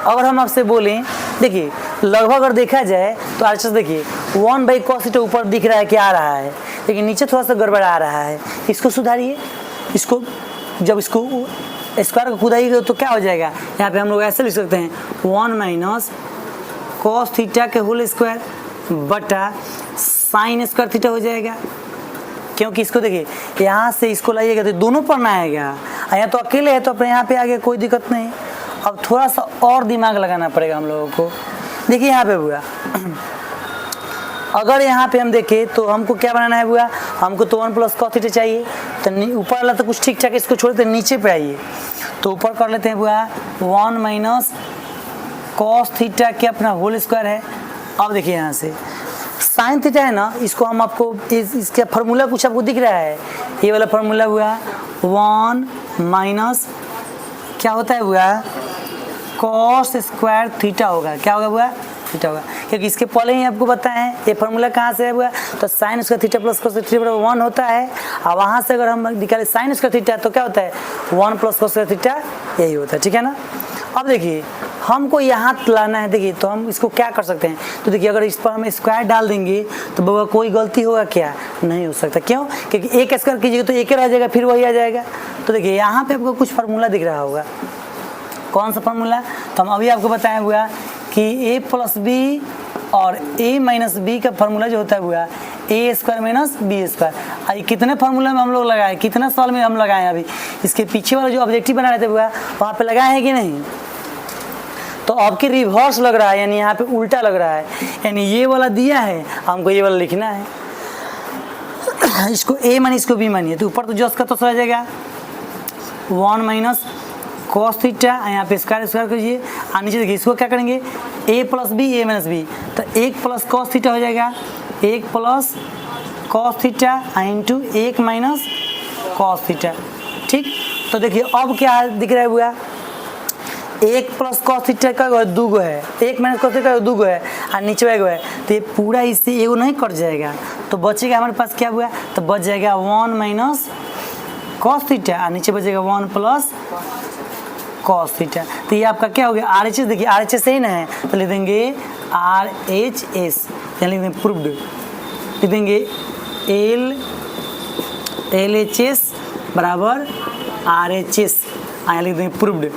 अगर हम आपसे बोलें, देखिए लगभग अगर देखा जाए तो RHS देखिए 1/cos थीटा ऊपर दिख रहा है कि आ रहा है, लेकिन नीचे थोड़ा सा गड़बड़ आ रहा है, इसको सुधारिए। इसको जब इसको स्क्वायर को खुदाइएगा तो क्या हो जाएगा, यहाँ पे हम लोग ऐसे लिख सकते हैं 1 - cos थीटा के होल स्क्वायर बटा साइन स्क्वायर थीटा हो जाएगा। क्योंकि इसको देखिए यहाँ से इसको लाइएगा तो दोनों पढ़ना आएगा, यहाँ तो अकेले है तो अपने यहाँ पे आगे कोई दिक्कत नहीं। अब थोड़ा सा और दिमाग लगाना पड़ेगा हम लोगों को। देखिए यहाँ पे बुआ, अगर यहाँ पे हम देखें तो हमको क्या बनाना है बुआ, हमको तो 1 प्लस कॉस थीटा चाहिए। तो ऊपर वाला तो कुछ ठीक ठाक, इसको छोड़ देते नीचे पे आइए तो ऊपर कर लेते हैं बुआ 1 माइनस कॉस थीटा के अपना होल स्क्वायर है। अब देखिए यहाँ से साइन थीटा है ना, इसको हम आपको इसका फार्मूला कुछ आपको दिख रहा है, ये वाला फार्मूला हुआ 1 माइनस क्या होता है हुआ कॉस स्क्वायर थीटा होगा। क्या होगा हुआ थीटा होगा, क्योंकि इसके पहले ही आपको बताया है ये फार्मूला कहाँ से है हुआ, तो sine square theta plus cos theta बराबर 1 होता है। और वहाँ से अगर हम निकाले साइन स्क्वायर थीटा तो क्या होता है 1 प्लस कॉस स्क्वायर थीटा, यही होता है। ठीक है ना। अब देखिए हमको यहाँ लाना है, देखिए तो हम इसको क्या कर सकते हैं, तो देखिए अगर इस पर हम स्क्वायर डाल देंगे तो बाबा कोई गलती होगा क्या, नहीं हो सकता। क्यों, क्योंकि एक स्क्वायर कीजिएगा तो एक ही रह जाएगा, फिर वही आ जाएगा। तो देखिए यहाँ पे आपको कुछ फार्मूला दिख रहा होगा, कौन सा फार्मूला, तो हम अभी आपको बताया हुआ कि a प्लस बी और a माइनस बी का फार्मूला जो होता है हुआ ए स्क्वायर माइनस बी स्क्वायर। कितने फार्मूला में हम लोग लगाए, कितना साल में हम लगाए, अभी इसके पीछे वाला जो ऑब्जेक्टिव बना रहे थे हुआ वहाँ पे लगाए हैं कि नहीं, तो आपके रिवर्स लग रहा है, यानी यहाँ पे उल्टा लग रहा है, यानी ये वाला दिया है हमको ये वाला लिखना है, इसको a मानी इसको b मानिए, तो ऊपर तो जस्ट का तो रह जाएगा 1 माइनस कॉस थीटा, यहाँ पे स्क्वायर स्क्वायर कीजिए, और नीचे देखिए इसको क्या करेंगे a plus b a minus b, तो 1 प्लस कॉस थीटा हो जाएगा 1 plus cos theta into 1 minus cos theta. ठीक, तो देखिए अब क्या दिख रहा है हुआ 1 प्लस कॉस थीटा का 2 गो है, 1 माइनस कॉस थीटा का 2 गो है, और नीचे एगो है, तो ये पूरा इससे एगो नहीं कट जाएगा, तो बचेगा हमारे पास क्या हुआ, तो बच जाएगा 1 माइनस कॉस थीटा, और नीचे बचेगा 1 प्लस कॉस थीटा। तो ये आपका क्या हो गया RHS, देखिए RHS सही ना है तो लिख देंगे RHS, यानी लिख देंगे प्रूव्ड, लिख देंगे LHS बराबर RHS, यहाँ लिख देंगे प्रूव्ड।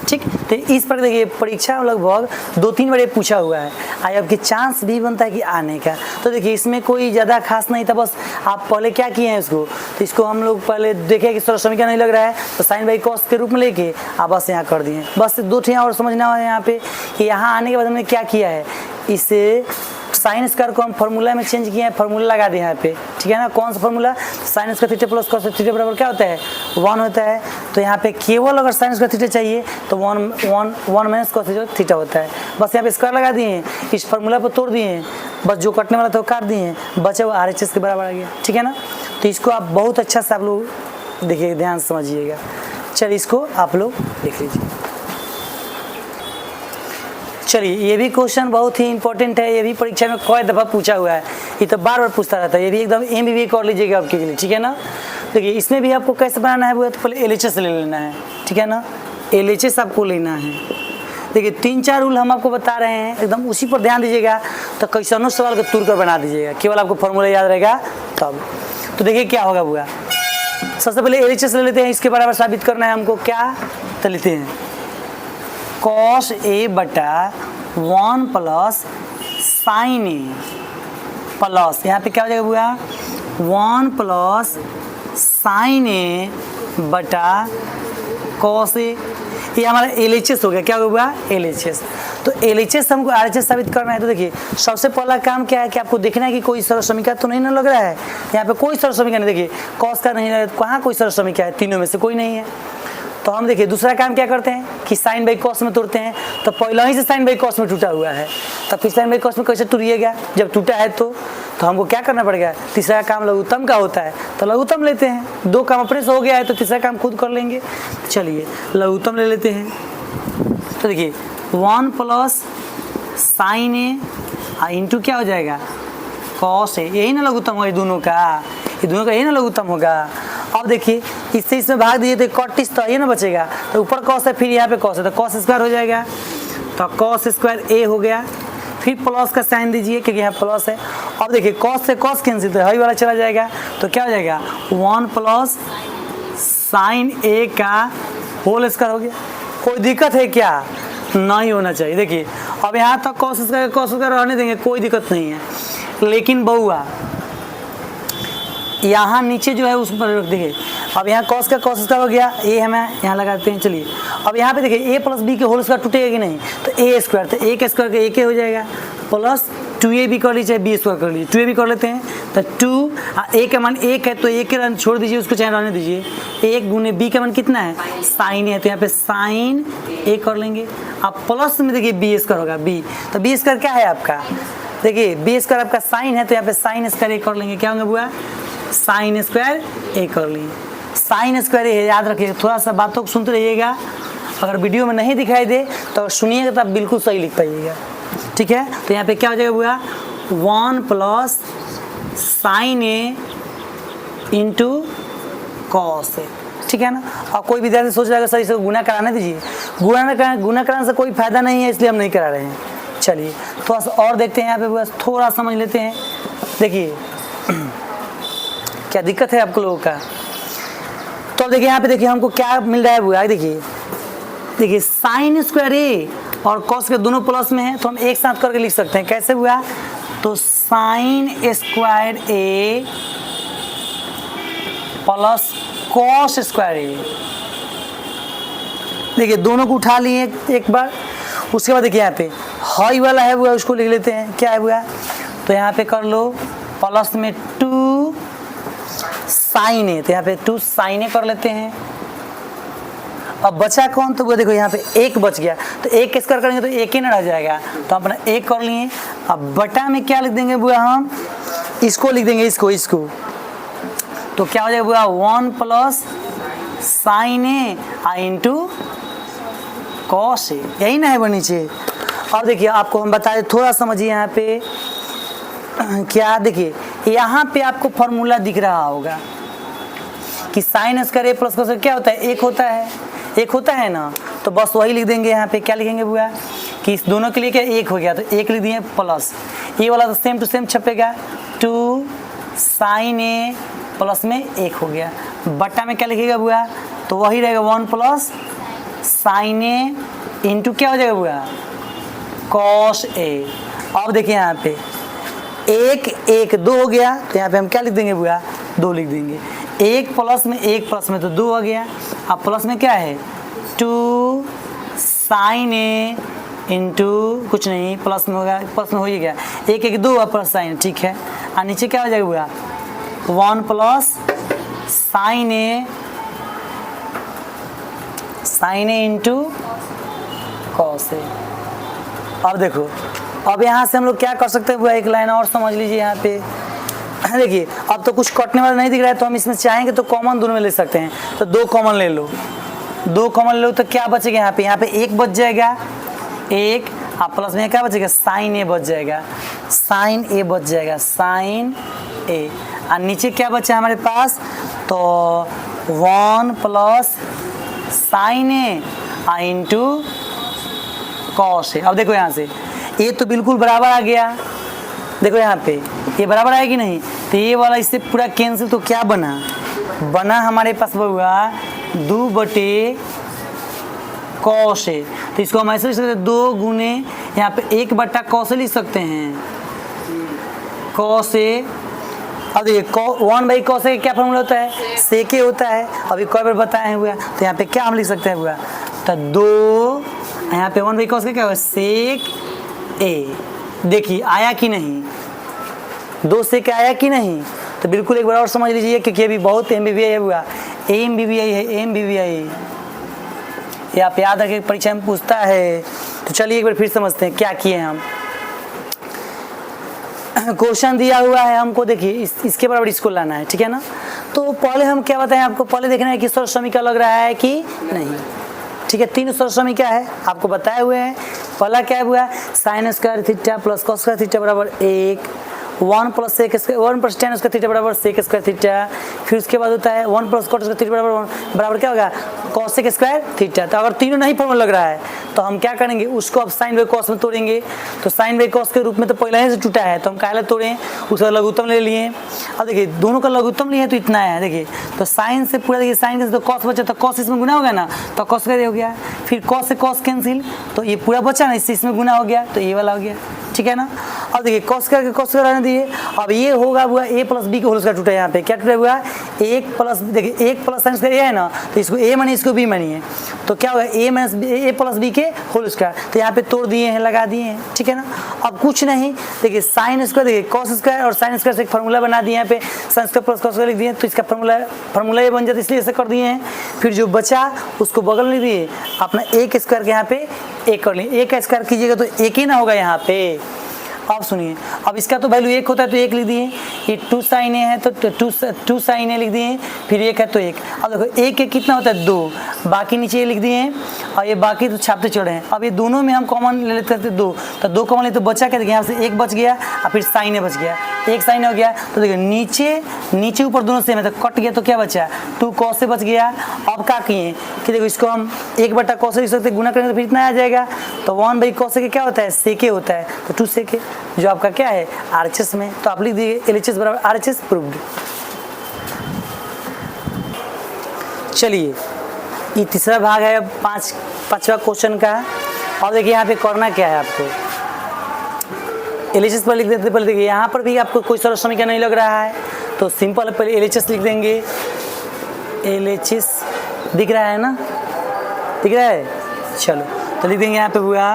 ठीक, तो इस पर देखिए परीक्षा लगभग 2-3 बार पूछा हुआ है, आई आपकी चांस भी बनता है कि आने का। तो देखिए इसमें कोई ज़्यादा खास नहीं था, बस आप पहले क्या किए हैं इसको, तो इसको हम लोग पहले देखे कि सरल समीकरण नहीं लग रहा है तो साइन बाई कॉस के रूप में लेके आप बस यहाँ कर दिए। बस 2 ठिया और समझना है यहाँ पे कि यहाँ आने के बाद हमने क्या किया है, इसे साइन स्क्वायर को हम फार्मूला में चेंज किए हैं, फार्मूला लगा दिए यहाँ पे। ठीक है ना, कौन सा formula, sign square theta plus cos theta बराबर क्या होता है 1 होता है। तो यहाँ पे केवल अगर साइन स्क्वायर थीटा चाहिए तो 1 माइनस कॉस थीटा होता है, बस यहाँ पे स्क्वायर लगा दिए हैं, इस फार्मूला पर तोड़ दिए हैं, बस जो कटने वाला था वो काट दिए हैं, बचा वो RHS के बराबर आ गया। ठीक है ना, तो इसको आप बहुत अच्छा से आप लोग देखिए ध्यान समझिएगा। चलिए इसको आप लोग देख लीजिए। चलिए ये भी क्वेश्चन बहुत ही इंपॉर्टेंट है, ये भी परीक्षा में कई दफ़ा पूछा हुआ है, ये तो बार बार पूछता रहता है, ये भी एकदम MBA कर लीजिएगा आपके लिए। ठीक है ना, देखिए इसमें भी आपको कैसे बनाना है वो तो पहले LHS ले लेना है। ठीक है ना, LHS आपको लेना है। देखिए 3-4 रूल हम आपको बता रहे हैं, एकदम उसी पर ध्यान दीजिएगा, तो कैसनों सवाल को तुर कर बना दीजिएगा, केवल आपको फॉर्मूला याद रहेगा तब। तो देखिए क्या होगा बुआ, सबसे पहले LHS ले लेते हैं, इसके बराबर साबित करना है हमको, क्या तो लेते हैं कॉस ए बटा 1 प्लस साइन ए प्लस, यहाँ पे क्या हो जाएगा बुआ 1 प्लस साइन ए बटा कॉस ए, ये हमारा LHS हो गया। क्या होगा बुआ LHS, तो LHS हमको RHS साबित करना है। तो देखिए सबसे पहला काम क्या है कि आपको देखना है कि कोई सरल समीकरण तो नहीं ना लग रहा है, यहाँ पे कोई सरल समीकरण नहीं, देखिए कॉस का नहीं लगा, कहाँ कोई सरल समीकरण है, तीनों में से कोई नहीं है। तो हम देखिए दूसरा काम क्या करते हैं कि साइन बाई कॉस में तोड़ते हैं, तो पहले ही से साइन बाई कॉस में टूटा हुआ है, तो फिर साइन बाई कॉस में कैसे टूटिएगा, जब टूटा है तो हमको क्या करना पड़ेगा, तीसरा काम लघुत्तम का होता है तो लघुत्तम लेते हैं, 2 काम अपने से हो गया है तो तीसरा काम खुद कर लेंगे। चलिए लघुत्तम ले लेते हैं, तो देखिए 1 प्लस साइन ए इंटू क्या हो जाएगा कॉस ए, यही ना लघुत्तम होगा, ये दोनों का यही ना लघुत्तम होगा। अब देखिए इससे इसमें भाग दीजिए तो कॉट तो ये ना बचेगा, तो ऊपर कॉस है फिर यहाँ पे कॉस है तो कॉस स्क्वायर हो जाएगा, तो कॉस स्क्वायर ए हो गया, फिर प्लस का साइन दीजिए क्योंकि यहाँ प्लस है। अब देखिए कॉस से कॉस कैंसिल तो हई वाला चला जाएगा, तो क्या हो जाएगा 1 प्लस साइन ए का होल स्क्वायर हो गया। कोई दिक्कत है क्या, नहीं होना चाहिए। देखिए अब यहाँ तक कॉस स्क्वायर रहने देंगे, कोई दिक्कत नहीं है, लेकिन बउआ यहाँ नीचे जो है उस पर देखिए, अब यहाँ कॉस का कॉस स्क्वायर हो गया, ए हमें यहाँ लगाते हैं। चलिए अब यहाँ पे देखिए ए प्लस बी के होल स्क्वायर टूटेगा कि नहीं, तो ए स्क्वायर, तो ए के स्क्वायर का ए के हो जाएगा, प्लस 2a भी कर लीजिए, बी स्क्वायर कर लीजिए, 2a भी कर लेते हैं, तो 2 ए का मान 1 है तो 1 के रन छोड़ दीजिए, उसको चाहे रहने दीजिए। 1 गुने बी का मान कितना है, साइन है, तो यहाँ पे साइन ए कर लेंगे। अब प्लस में देखिए बी स्क्वायर होगा, बी, तो बी स्क्वायर क्या है आपका, देखिए बी स्क्वायर आपका साइन है, तो यहाँ पे साइन स्क्वायर ए कर लेंगे। क्या होंगे बुआ, साइन स्क्वायर ए कर लिए। साइन स्क्वायर ए याद रखिएगा, थोड़ा सा बातों को सुनते रहिएगा, अगर वीडियो में नहीं दिखाई दे तो सुनिएगा तो आप बिल्कुल सही लिख पाइएगा, ठीक है। तो यहाँ पे क्या हो जाएगा बुआ, 1 plus sign A into cos A, ठीक है ना। और कोई विद्यार्थी सोच रहा है सर इसको गुना कराने दीजिए, गुना कराने से कोई फायदा नहीं है, इसलिए हम नहीं करा रहे हैं। चलिए थोड़ा सा और देखते हैं, यहाँ पे बस थोड़ा समझ लेते हैं। देखिए क्या दिक्कत है आपको लोगों का, तो देखिए यहाँ पे देखिए हमको क्या मिल रहा है बुआ, देखिए साइन स्क्वायर ए और कॉस के दोनों प्लस में है, तो हम एक साथ करके लिख सकते हैं। कैसे हुआ, तो साइन स्क्वायर ए प्लस कॉस स्क्वायर ए, देखिए दोनों को उठा लिए एक बार। उसके बाद देखिए यहाँ पे हाई वाला है बुआ, उसको लिख लेते हैं। क्या है बुआ, तो यहाँ पे कर लो प्लस में 2 साइन ए, तो यहाँ पे 2 साइन ए कर लेते हैं। अब बचा कौन, तो वो देखो यहाँ पे 1 बच गया, तो 1 स्क्वायर करेंगे तो 1 ही ना रह जाएगा, तो अपना 1 कर लिए। अब बटा में क्या लिख देंगे बुआ, हम इसको लिख देंगे, इसको, तो क्या हो जाएगा बुआ, 1 plus sign A into cos A, यही ना है वो नीचे। अब देखिए आपको हम बताए, थोड़ा समझिए यहाँ पे क्या, देखिए यहाँ पे आपको फॉर्मूला दिख रहा होगा कि साइन स्क्वायर ए प्लस कॉस क्या होता है, 1 होता है ना, तो बस वही लिख देंगे। यहाँ पे क्या लिखेंगे बुआ, कि इस दोनों के लिए क्या 1 हो गया, तो 1 लिख दिए, प्लस ये वाला तो सेम टू सेम छपेगा, 2 साइन ए प्लस में 1 हो गया। बट्टा में क्या लिखेगा बुआ, तो वही रहेगा 1 प्लस साइन ए इंटू क्या हो जाएगा बुआ, कॉस ए। अब देखिए यहाँ पे 1 2 हो गया, तो यहाँ पे हम क्या लिख देंगे बुआ, 2 लिख देंगे। 1 प्लस में तो 2 हो गया। अब प्लस में क्या है, 2 साइन ए इंटू कुछ नहीं, प्लस में होगा, प्लस में हो ही गया, 1 2 प्लस साइन, ठीक है। और नीचे क्या हो जाएगा बुआ, 1 plus sign A into cos A. अब देखो, अब यहाँ से हम लोग क्या कर सकते हैं बुआ, एक लाइन और समझ लीजिए। यहाँ पे देखिए अब तो कुछ कटने वाला नहीं दिख रहा है, तो हम इसमें चाहेंगे तो कॉमन दोनों में ले सकते हैं, तो 2 कॉमन ले लो, 2 कॉमन ले लो, तो क्या बचेगा यहाँ पे 1 बच जाएगा, 1 आप प्लस में क्या बचेगा, साइन ए बच जाएगा, साइन ए। और नीचे क्या बचा हमारे पास, तो 1 plus sign A into cos A. अब देखो यहाँ से ये तो बिल्कुल बराबर आ गया, देखो यहाँ पे ये बराबर आएगी नहीं, तो ये वाला इससे पूरा कैंसिल, तो क्या बना हमारे पास हुआ 2 बटे कॉस ए। तो इसको हम ऐसे लिख सकते हैं, 2 गुने यहाँ पे 1 बटा कॉस ए लिख सकते हैं, कॉस ए। अब देखिए 1 बाई कॉस ए क्या फॉर्मूला होता है, सेक ए होता है, अभी कई बार बताए हुआ, तो यहाँ पे क्या हम लिख सकते हैं हुआ, तो 2 यहाँ पे 1 बाई कॉस ए क्या हुआ, सेक ए। देखिए आया कि नहीं, 2 सेक आया कि नहीं, तो बिल्कुल एक बार और समझ लीजिए, क्योंकि अभी बहुत MBBI है हुआ, MBBI है, MBBI ये आप याद रखें, परीक्षा में पूछता है। तो चलिए एक बार फिर समझते हैं क्या किए हम। क्वेश्चन दिया हुआ है हमको, देखिए इसके बराबर इसको लाना है, ठीक है ना। तो पहले हम क्या बताएं आपको, पहले देखना है कि सरल समीकरण लग रहा है कि नहीं, ठीक है। 3 सरल समीकरण है आपको बताए हुए हैं। पहला क्या हुआ, sine square theta plus cos square theta बराबर 1, 1 plus sec square 1 plus tan square theta बराबर सेक स्क्वायर थीटा। फिर उसके बाद होता है 1 प्लस कॉट स्क्वायर थीटा बराबर क्या होगा, कॉसेक स्क्वायर थीटा। तो अगर तीनों नहीं फॉर्मूला लग रहा है तो हम क्या करेंगे, उसको अब साइन बाई कॉस में तोड़ेंगे। तो साइन बाई कॉस के रूप में तो पहले ही से टूटा है, तो हम काहे तोड़ें, उसका लघुत्तम ले लिए। अब देखिए दोनों का लघुत्तम लिए तो इतना है, देखिए तो साइन से पूरा, देखिए साइन के तो कॉस बचा, तो कॉस इसमें गुना होगा ना, तो कॉस का हो गया। फिर कॉस से कॉस कैंसिल, तो ये पूरा बचा ना, इससे इसमें गुना हो गया, तो ये वाला हो गया, ठीक है ना। अब देखिए कॉस स्क्वायर के कॉस स्क्वायर आने दिए। अब ये होगा हुआ a प्लस बी का होल स्क्वायर टूटा, यहाँ पे क्या टूटा हुआ एक प्लस, देखिए एक प्लस साइन स्क्वायर ए है ना, तो इसको a मानिए इसको b मानिए, तो क्या होगा a minus a plus B के होल स्क्वायर, तो यहाँ पे तोड़ दिए हैं, लगा दिए हैं, ठीक है ना। अब कुछ नहीं, देखिए साइन स्क्वायर, देखिए कॉस स्क्वायर और साइन स्क्वायर से एक फार्मूला बना दिए, यहाँ पे sine square plus cos square लिख दिए, तो इसका फार्मूला ये बन जाता है, इसलिए ऐसा कर दिए हैं। फिर जो बचा उसको बगल में लिख दिए, अपना एक स्क्वायर के यहाँ पे एक कर लिए, एक का स्क्वायर कीजिएगा तो एक ही ना होगा यहाँ पे। अब सुनिए, अब इसका तो वैल्यू एक होता है तो एक लिख दिए, ये 2 sin a है तो 2 sin a लिख दिए, फिर एक है तो एक। अब देखो एक एक कितना होता है 2, बाकी नीचे ये लिख दिए हैं, और ये बाकी तो छापते चढ़े हैं। अब ये दोनों में हम कॉमन ले लेते थे 2, तो 2 कॉमन ले तो बचा क्या, देखिए यहाँ से एक बच गया और फिर sin a बच गया, एक sin a हो गया, तो देखिए नीचे ऊपर दोनों सेम है तो कट गया, तो क्या बचा 2 cos से बच गया। अब क्या किए कि देखो इसको हम 1/cos से लिख सकते, गुना करेंगे तो फिर इतना आ जाएगा, तो 1/cos के क्या होता है sec होता है, तो 2 sec जो आपका क्या है RHS में, तो आप लिख दीजिए LHS बराबर RHS प्रूव्ड। चलिए ये तीसरा भाग है पांचवा क्वेश्चन का। और देखिए यहाँ पे करना क्या है आपको, LHS पर लिख देते, पहले देखिए यहाँ पर भी आपको कोई सरल समीकरण नहीं लग रहा है तो सिंपल पहले LHS लिख देंगे। LHS दिख रहा है ना, दिख रहा है, चलो तो लिख देंगे यहाँ पे हुआ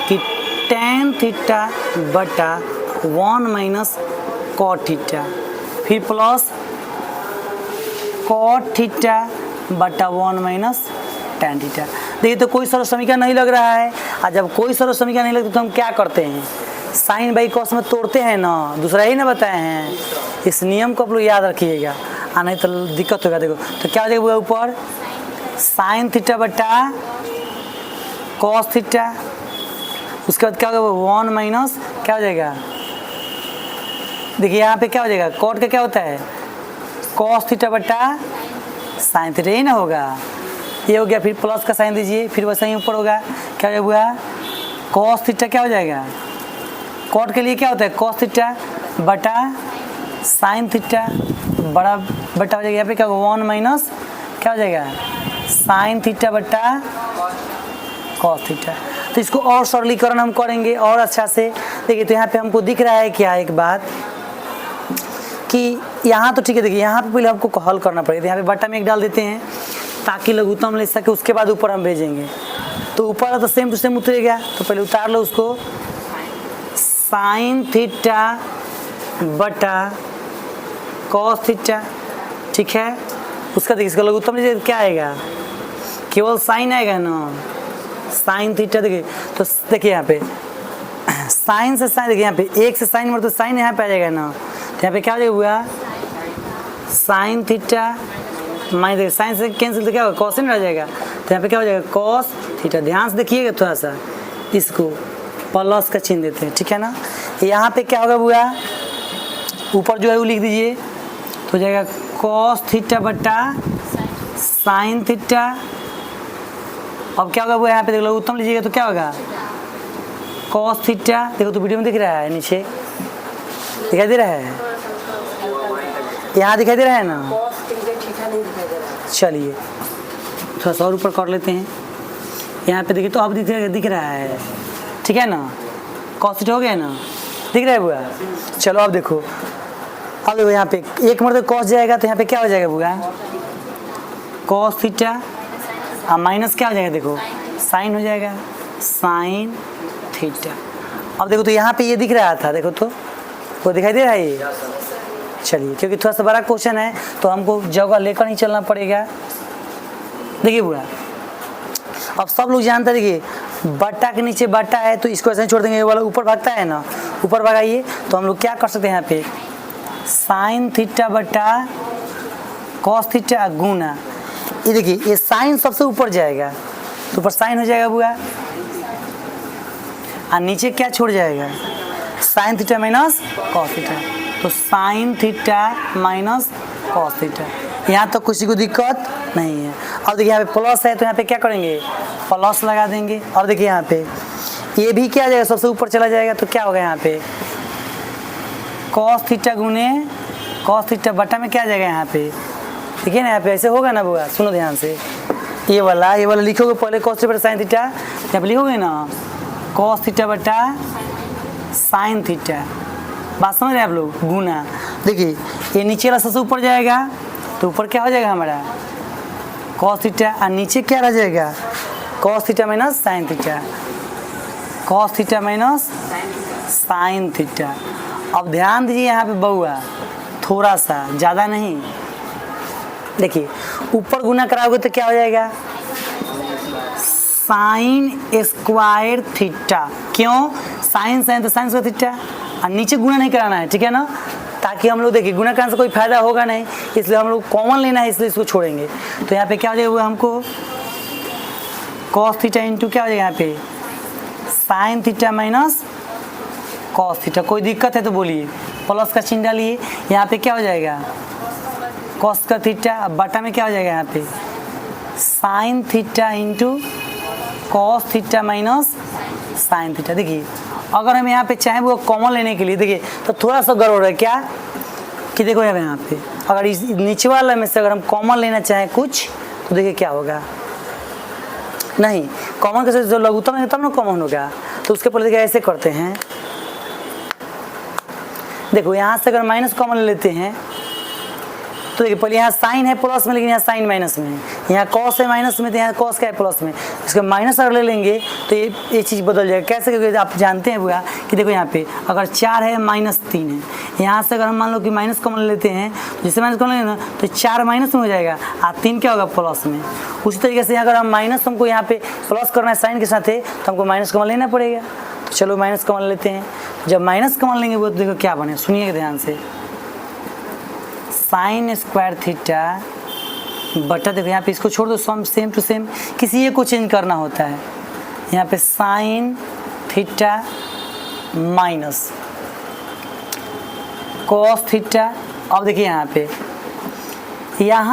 कि tan थीटा बटा 1 माइनस कॉट थीटा, फिर प्लस कॉट थीटा बटा 1 माइनस tan थीटा। देखिए तो कोई सरल समीकरण नहीं लग रहा है, और जब कोई सरल समीकरण नहीं लगता तो हम क्या करते हैं, साइन बाई कॉस में तोड़ते हैं ना, दूसरा ही ना बताए हैं, इस नियम को आप लोग याद रखिएगा, नहीं तो दिक्कत होगा। देखो तो क्या हो जाएगा ऊपर साइन थीटा बटा कॉस थीटा, उसके बाद क्या होगा 1 माइनस क्या हो जाएगा, देखिए यहाँ पे क्या हो जाएगा कॉट का क्या होता है कॉस थीटा बटा साइन थीटा, ही ना होगा, ये हो गया, फिर प्लस का साइन दीजिए, फिर वैसा ही ऊपर होगा क्या हो जाएगा कॉस थीटा क्या हो जाएगा, कॉट के लिए क्या होता है कॉस थीटा बटा साइन थीटा बड़ा बटा हो जाएगा, यहाँ पे क्या होगा 1 माइनस क्या हो जाएगा साइन थीटा बटा कॉस थीटा। तो इसको और सरलीकरण हम करेंगे और अच्छा से। देखिए तो यहाँ पे हमको दिख रहा है क्या एक बात कि यहाँ तो ठीक है, देखिए यहाँ पे पहले हमको हल करना पड़ेगा, यहाँ पे बटा में 1 डाल देते हैं ताकि लघुत्तम ले सके, उसके बाद ऊपर हम भेजेंगे, तो ऊपर तो सेम टू सेम उतरेगा, तो पहले उतार लो उसको, साइन थीटा बटा कॉस थीटा, ठीक है। उसका देखिए इसका लघुत्तम लीजिए क्या आएगा, केवल साइन आएगा ना, साइन थीटा। देखिए तो देखिए यहाँ पे साइन से साइन, देखिए यहाँ पे 1 से साइन मतलब साइन यहाँ पे आ जाएगा ना, तो यहाँ पे क्या हो जाएगा हुआ साइन थीटा माइनस, देखिए साइन से कैंसिल तो क्या होगा कॉस रह जाएगा, तो यहाँ पे क्या हो जाएगा कॉस थीटा। ध्यान से देखिएगा थोड़ा सा, इसको प्लस का चिन्ह देते हैं, ठीक है ना। यहाँ पे क्या होगा हुआ ऊपर जो है वो लिख दीजिए, तो हो जाएगा कॉस थीटा बटा साइन थीटा। अब क्या होगा वो यहाँ पे देख लो उत्तम लीजिएगा तो क्या होगा कॉस थीटा, देखो तो वीडियो में दिख रहा है, नीचे दिखाई दे रहा है, यहाँ दिखाई दे रहा है ना, चलिए थोड़ा सा और ऊपर कर लेते हैं, यहाँ पे देखिए तो अब दिख रहा है, ठीक है ना, कॉस थीटा हो गया ना, दिख रहा है बुआ। चलो अब देखो यहाँ पे एक मतलब कॉस जाएगा तो यहाँ पे क्या हो जाएगा बुआ कॉस थीटा, अब माइनस क्या हो जाएगा देखो साइन हो जाएगा साइन थीटा। अब देखो तो यहाँ पे ये दिख रहा था, देखो तो वो दिखाई दे रहा है ये, चलिए क्योंकि थोड़ा सा बड़ा क्वेश्चन है तो हमको जगह लेकर ही चलना पड़ेगा। देखिए बुआ अब सब लोग जानते हैं, देखिए बट्टा के नीचे बट्टा है तो इसको ऐसे छोड़ देंगे, ये वाला ऊपर भागता है ना, ऊपर भागाइए, तो हम लोग क्या कर सकते हैं यहाँ पे साइन थीटा बटा कॉस थीटा गुना, ये देखिए ये साइन सबसे ऊपर जाएगा तो ऊपर साइन हो जाएगा बुआ, और नीचे क्या छोड़ जाएगा sine theta minus cos theta, तो sine theta minus cos theta. यहाँ तो किसी को दिक्कत नहीं है। अब देखिए यहाँ पे प्लस है तो यहाँ पे क्या करेंगे प्लस लगा देंगे, और देखिए यहाँ पे ये भी क्या जाएगा सबसे ऊपर चला जाएगा, तो क्या होगा यहाँ पे कॉस थीटा गुने कॉस थीटा बटा में क्या जाएगा यहाँ पे, ठीक है ना, यहाँ पे ऐसे होगा ना बुआ, सुनो ध्यान से, ये वाला लिखोगे पहले कॉस थीटा बटा साइन थीटा, यहाँ पे लिखोगे ना कॉस थीटा बटा साइन थीटा, बात समझ रहे हैं आप लोग, गुना। देखिए ये नीचे वाला सबसे ऊपर जाएगा तो ऊपर क्या हो जाएगा हमारा कॉस थीटा, और नीचे क्या रह जाएगा cos theta minus sine theta, cos theta minus sine theta. अब ध्यान दीजिए यहाँ पे बहुआ थोड़ा सा, ज़्यादा नहीं। देखिए ऊपर गुना कराओगे तो क्या हो जाएगा साइन स्क्वायर थीटा, क्यों साइन साइन तो साइन स्क्वायर थीटा, और नीचे गुना नहीं कराना है, ठीक है ना, ताकि हम लोग देखिए गुना कराने से कोई फायदा होगा नहीं, इसलिए हम लोग कॉमन लेना है, इसलिए इसको छोड़ेंगे। तो यहाँ पे क्या हो जाएगा हमको कॉस थीटा इंटू क्या हो जाएगा यहाँ पे sign theta minus cos theta. कोई दिक्कत है तो बोलिए, प्लस का चिन्ह डालिए, यहाँ पे क्या हो जाएगा कॉस का थीटा, अब बटा में क्या हो जाएगा यहाँ पे sign theta into cos theta minus sine theta. देखिए अगर हम यहाँ पे चाहें वो कॉमन लेने के लिए, देखिए तो थोड़ा सा गड़बड़ है क्या कि देखो यहाँ पे अगर इस नीचे वाला में से अगर हम कॉमन लेना चाहें कुछ तो देखिए क्या होगा, नहीं कॉमन कैसे, जो लघुत्तम है तब ना कॉमन होगा। तो उसके पहले देखिए ऐसे करते हैं, देखो यहाँ से अगर माइनस कॉमन ले लेते हैं तो देखिए पहले यहाँ साइन है प्लस में, लेकिन यहाँ साइन माइनस में है, यहाँ कॉस है माइनस में, तो यहाँ कॉस का है प्लस में, इसका माइनस अगर ले लेंगे तो ये चीज़ बदल जाएगा। कैसे, क्योंकि आप जानते हैं बुआ कि देखो यहाँ पे अगर 4 है माइनस 3 है, यहाँ से अगर हम मान लो कि माइनस कॉमन लेते हैं तो जैसे माइनस कॉमन लेंगे ना तो 4 माइनस में हो जाएगा और 3 क्या होगा प्लस में। उसी तरीके से अगर हम माइनस हमको यहाँ पे प्लस करना है साइन के साथ है तो हमको माइनस कॉमन लेना पड़ेगा। तो चलो माइनस कॉमन लेते हैं, जब माइनस कॉमन लेंगे वो तो देखो क्या बने, सुनिएगा ध्यान से, साइन स्क्वायर थीटा बटा, देखो यहाँ पे इसको छोड़ दो, सेम टू सेम, किसी एक को चेंज करना होता है। यहाँ पे sign theta minus cos theta. अब देखिए यहाँ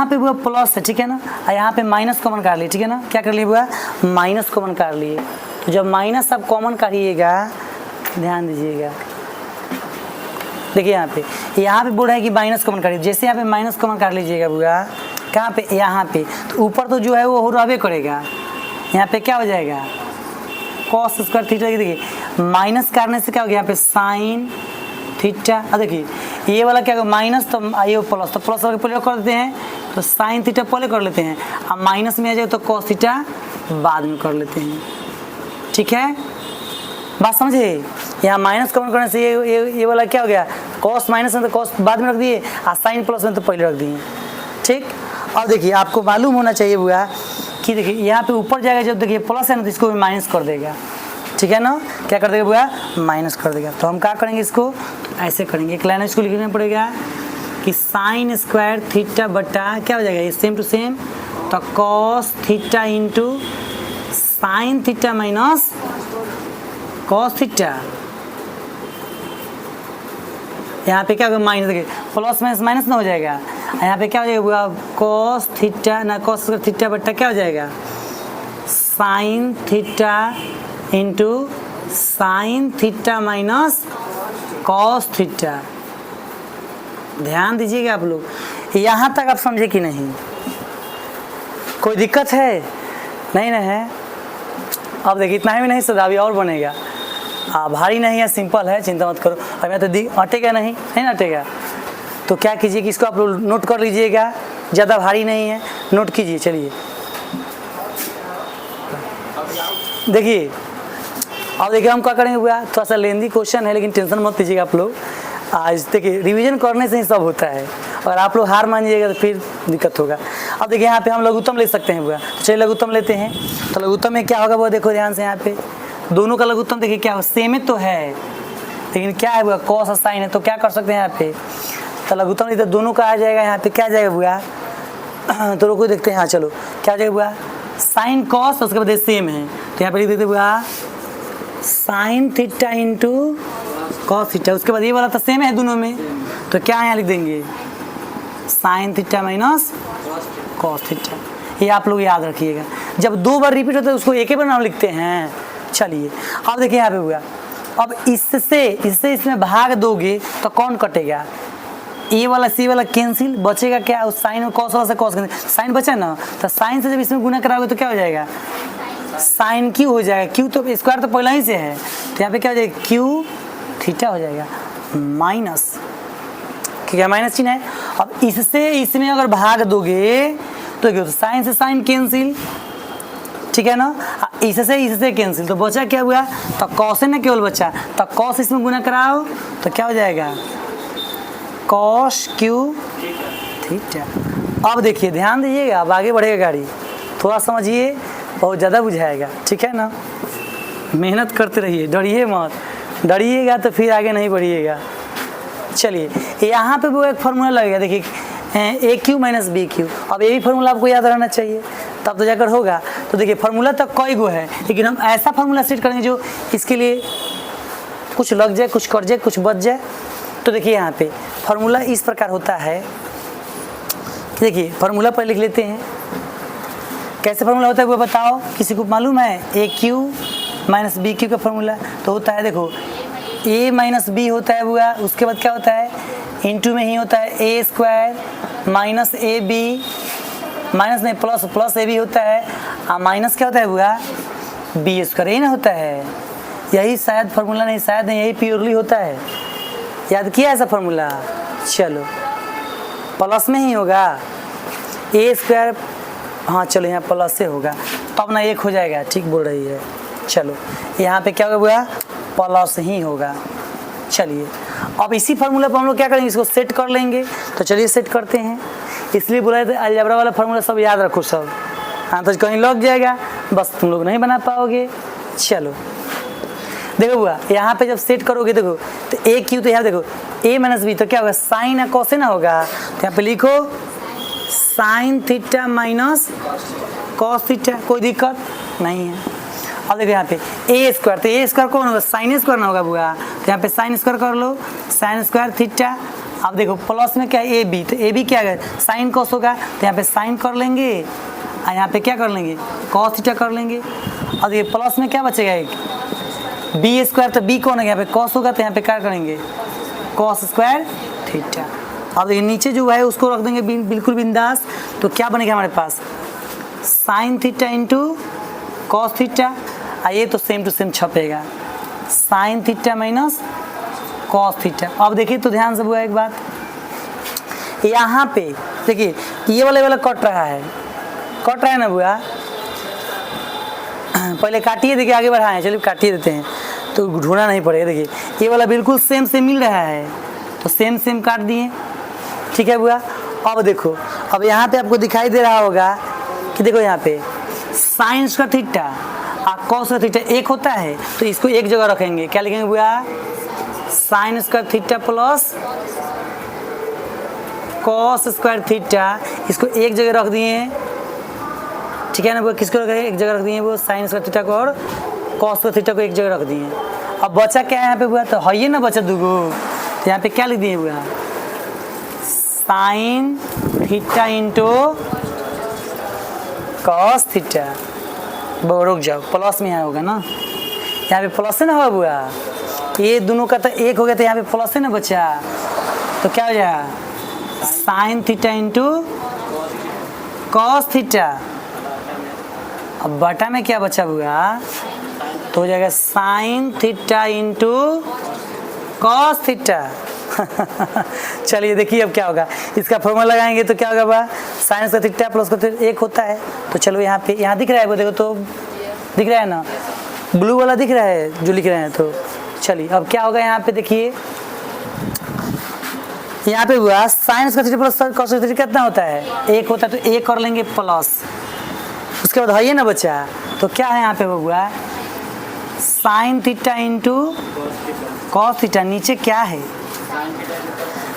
पे वो प्लस है, ठीक है ना, और यहाँ पे माइनस कॉमन कर लिए, ठीक है ना, क्या कर लिए हुआ माइनस कॉमन कर लिए। तो जब माइनस आप कॉमन काटिएगा ध्यान दीजिएगा, देखिए यहाँ पे बोल रहा है कि माइनस कॉमन काटिए, जैसे यहाँ पे माइनस कॉमन काट लीजिएगा बुआ, कहाँ पे यहाँ पे, तो ऊपर तो जो है वो रहबे करेगा, यहाँ पे क्या हो जाएगा कॉस स्क्वायर थीटा। देखिए माइनस करने से क्या हो गया यहाँ पे साइन थीटा, अब देखिए ये वाला क्या होगा माइनस, तो ये प्लस, तो प्लस पहले कर देते हैं, तो साइन थीटा पहले कर लेते हैं, अब माइनस में आ जाए तो कॉस थीटा बाद में कर लेते हैं, ठीक है, बात समझे। यहाँ माइनस कॉमन करने से ये वाला क्या हो गया कॉस माइनस में तो कॉस बाद में रख दिए और साइन प्लस में तो पहले रख दिए, ठीक। और देखिए आपको मालूम होना चाहिए बुआ कि देखिए यहाँ पे ऊपर जाएगा जब देखिए प्लस है ना तो इसको भी माइनस कर देगा, ठीक है ना, क्या कर देगा बुआ माइनस कर देगा। तो हम क्या करेंगे इसको ऐसे करेंगे, एक लाइन इसको लिखना पड़ेगा कि साइन स्क्वायर थीटा बटा क्या हो जाएगा ये सेम टू सेम, तो cos theta into sine theta minus cos theta. यहाँ पे क्या होगा माइनस, देखिए प्लस माइनस माइनस ना हो जाएगा, यहाँ पे क्या हो जाएगा कॉस थीटा ना कॉस थीटा बट्टा क्या हो जाएगा sine theta into sine theta minus cos theta. ध्यान दीजिएगा आप लोग, यहाँ तक आप समझे कि नहीं, कोई दिक्कत है नहीं ना है। अब देखिए इतना ही भी नहीं सदा, अभी और बनेगा, भारी नहीं है, सिंपल है, चिंता मत करो। अब मैं तो अटेगा नहीं ना अटेगा, तो क्या कीजिए कि इसको आप लोग नोट कर लीजिएगा, ज़्यादा भारी नहीं है, नोट कीजिए। चलिए देखिए अब देखिए हम क्या करेंगे भैया, थोड़ा सा लेंदी क्वेश्चन है लेकिन टेंशन मत लीजिएगा आप लोग, आज देखिए रिवीजन करने से ही सब होता है, अगर आप लोग हार मान जाइएगा तो फिर दिक्कत होगा। अब देखिए यहाँ पे हम लघुत्तम ले सकते हैं भैया, तो चलिए लघुत्तम लेते हैं। तो लघुत्तम में क्या होगा वो देखो ध्यान से, यहाँ पे दोनों का लघुत्तम देखिए क्या हो सेम ही तो है, लेकिन क्या है भैया कॉस और साइन है, तो क्या कर सकते हैं यहाँ पे, तो लघुत्तम तो दोनों का आ जाएगा, यहाँ पे क्या आ जाएगा भैया, तो लोग देखते हैं, हाँ चलो क्या आ जाएगा भैया साइन कॉस, उसके बाद सेम है तो यहाँ पे लिख देते भैया sign theta into cos theta, उसके बाद ये वाला तो सेम है दोनों में, तो क्या यहाँ लिख देंगे sign theta minus cos theta. ये आप लोग याद रखिएगा, जब दो बार रिपीट होता है उसको एक ही बार नाम लिखते हैं। चलिए अब देखिए यहाँ पे हुआ, अब इससे इसमें भाग दोगे तो कौन कटेगा, ए वाला सी वाला कैंसिल, बचेगा क्या उस साइन और कॉस वाला से कॉस, साइन बचा ना, तो साइन से जब इसमें गुना कराओगे तो क्या हो जाएगा साइन क्यू हो जाएगा, क्यू तो स्क्वायर तो पहले ही से है, तो यहाँ पे क्या हो जाएगा क्यू थीटा हो जाएगा माइनस, क्या माइनस चिन्ह है। अब इससे इसमें अगर भाग दोगे तो क्या, साइन से साइन कैंसिल, ठीक है ना, इससे कैंसिल, तो बचा क्या हुआ, तो कॉस है ना केवल बचा, तो कॉस इसमें गुना कराओ तो क्या हो जाएगा कॉस क्यू थीटा। अब देखिए ध्यान दीजिएगा, अब आगे बढ़ेगा गाड़ी, थोड़ा समझिए, बहुत ज़्यादा बुझाएगा, ठीक है ना, मेहनत करते रहिए, डरिए मत, डरिएगा तो फिर आगे नहीं बढ़िएगा। चलिए यहाँ पे वो एक फार्मूला लगेगा, देखिए ए क्यू माइनस बी क्यू, अब ये भी फार्मूला आपको याद रहना चाहिए तब तो जाकर होगा। तो देखिए फार्मूला तो कई गो है, लेकिन हम ऐसा फार्मूला सेट करेंगे जो इसके लिए कुछ लग जाए, कुछ कट जाए, कुछ बच जाए। तो देखिए यहाँ पे फार्मूला इस प्रकार होता है, देखिए फार्मूला पर लिख लेते हैं, कैसे फार्मूला होता है वो बताओ, किसी को मालूम है। ए क्यू माइनस बी क्यू का फार्मूला तो होता है, देखो ए माइनस बी होता है बुआ, उसके बाद क्या होता है इनटू में ही होता है A square minus A B, minus नहीं प्लस, प्लस ए बी होता है, माइनस क्या होता है बुआ बी स्क्वायर, यही ना होता है, यही शायद फार्मूला, नहीं शायद नहीं, यही प्योरली होता है, याद किया ऐसा फार्मूला। चलो प्लस में ही होगा ए स्क्वायर, हाँ चलो यहाँ प्लस से होगा तो अपना एक हो जाएगा, ठीक बोल रही है। चलो यहाँ पे क्या होगा बुआ प्लस ही होगा। चलिए अब इसी फार्मूला पर हम लोग क्या करेंगे, इसको सेट कर लेंगे, तो चलिए सेट करते हैं, इसलिए बोला था अलजेब्रा वाला फार्मूला सब याद रखो सब, हाँ तो कहीं लग जाएगा बस तुम लोग नहीं बना पाओगे। चलो देखो बुआ यहाँ पे जब सेट करोगे, देखो तो ए क्यू, तो यहाँ देखो ए माइनस बी, तो क्या होगा साइन या कोसेन होगा, तो यहाँ पे लिखो sign theta minus cos theta, कोई दिक्कत नहीं है। अब देखो यहाँ पे ए स्क्वायर, तो ए स्क्वायर कौन होगा साइन स्क्वायर ना होगा बुआ, तो यहाँ पे साइन स्क्वायर कर लो, साइन स्क्वायर थीटा। अब देखो प्लस में क्या है ए बी, तो ए बी क्या है साइन कॉस होगा, तो यहाँ पे साइन कर लेंगे और यहाँ पे क्या कर लेंगे कॉस थीटा कर लेंगे। और देखिए प्लस में क्या बचेगा एक बी स्क्वायर, तो बी कौन है यहाँ पे कॉस होगा, तो यहाँ पे क्या करेंगे कॉस स्क्वायर थीटा। अब देखिए नीचे जो है उसको रख देंगे बिल्कुल बिंदास, तो क्या बनेगा हमारे पास sine theta into cos theta, ये तो सेम टू सेम छपेगा sine theta minus cos theta. अब देखिए तो ध्यान से बुआ एक बात, यहाँ पे देखिए ये वाला कट रहा है ना बुआ, पहले काटिए, देखिए आगे बढ़ाएं, चलिए काटिए देते हैं तो ढूंढना नहीं पड़ेगा। देखिए ये वाला बिल्कुल सेम से मिल रहा है, तो सेम सेम काट दिए, ठीक है बुआ। अब देखो अब यहाँ पे आपको दिखाई दे रहा होगा कि देखो यहाँ पे साइन का थीटा और कॉस का थीटा एक होता है, तो इसको एक जगह रखेंगे, क्या लिखेंगे बुआ sign square theta plus cos square theta, इसको एक जगह रख दिए, ठीक है ना बुआ, किसको रख एक जगह रख दिए वो साइन स्क्वायर थीटा को और कॉस थीटा को एक जगह रख दिए। अब बचा क्या है यहाँ पे बुआ, तो है ये ना बचा दूगो, तो यहाँ पे क्या लिख दिए बुआ sign theta into cos theta. वो रुक जाओ, प्लस में यहाँ होगा ना, यहाँ पे प्लस है ना होगा बुआ, ये दोनों का तो एक हो गया, तो यहाँ पे प्लस है ना बचा, तो क्या हो जाएगा sine theta into cos theta. अब बटा में क्या बचा हुआ, तो हो जाएगा sine theta into cos theta. चलिए देखिए अब क्या होगा, इसका फॉर्मूला लगाएंगे तो क्या होगा बा साइन का थीटा प्लस का थीटा एक होता है। तो चलो यहाँ पे यहाँ दिख रहा है वो, देखो तो दिख रहा है ना, ब्लू वाला दिख रहा है जो लिख रहे हैं। तो चलिए अब क्या होगा, यहाँ पे देखिए यहाँ पे हुआ साइन का थीटा प्लस कॉस का थीटा कितना होता है एक होता है, तो एक कर लेंगे प्लस, उसके बाद है ये ना बचा, तो क्या है यहाँ पे वो हुआ sign theta into cos theta, नीचे क्या है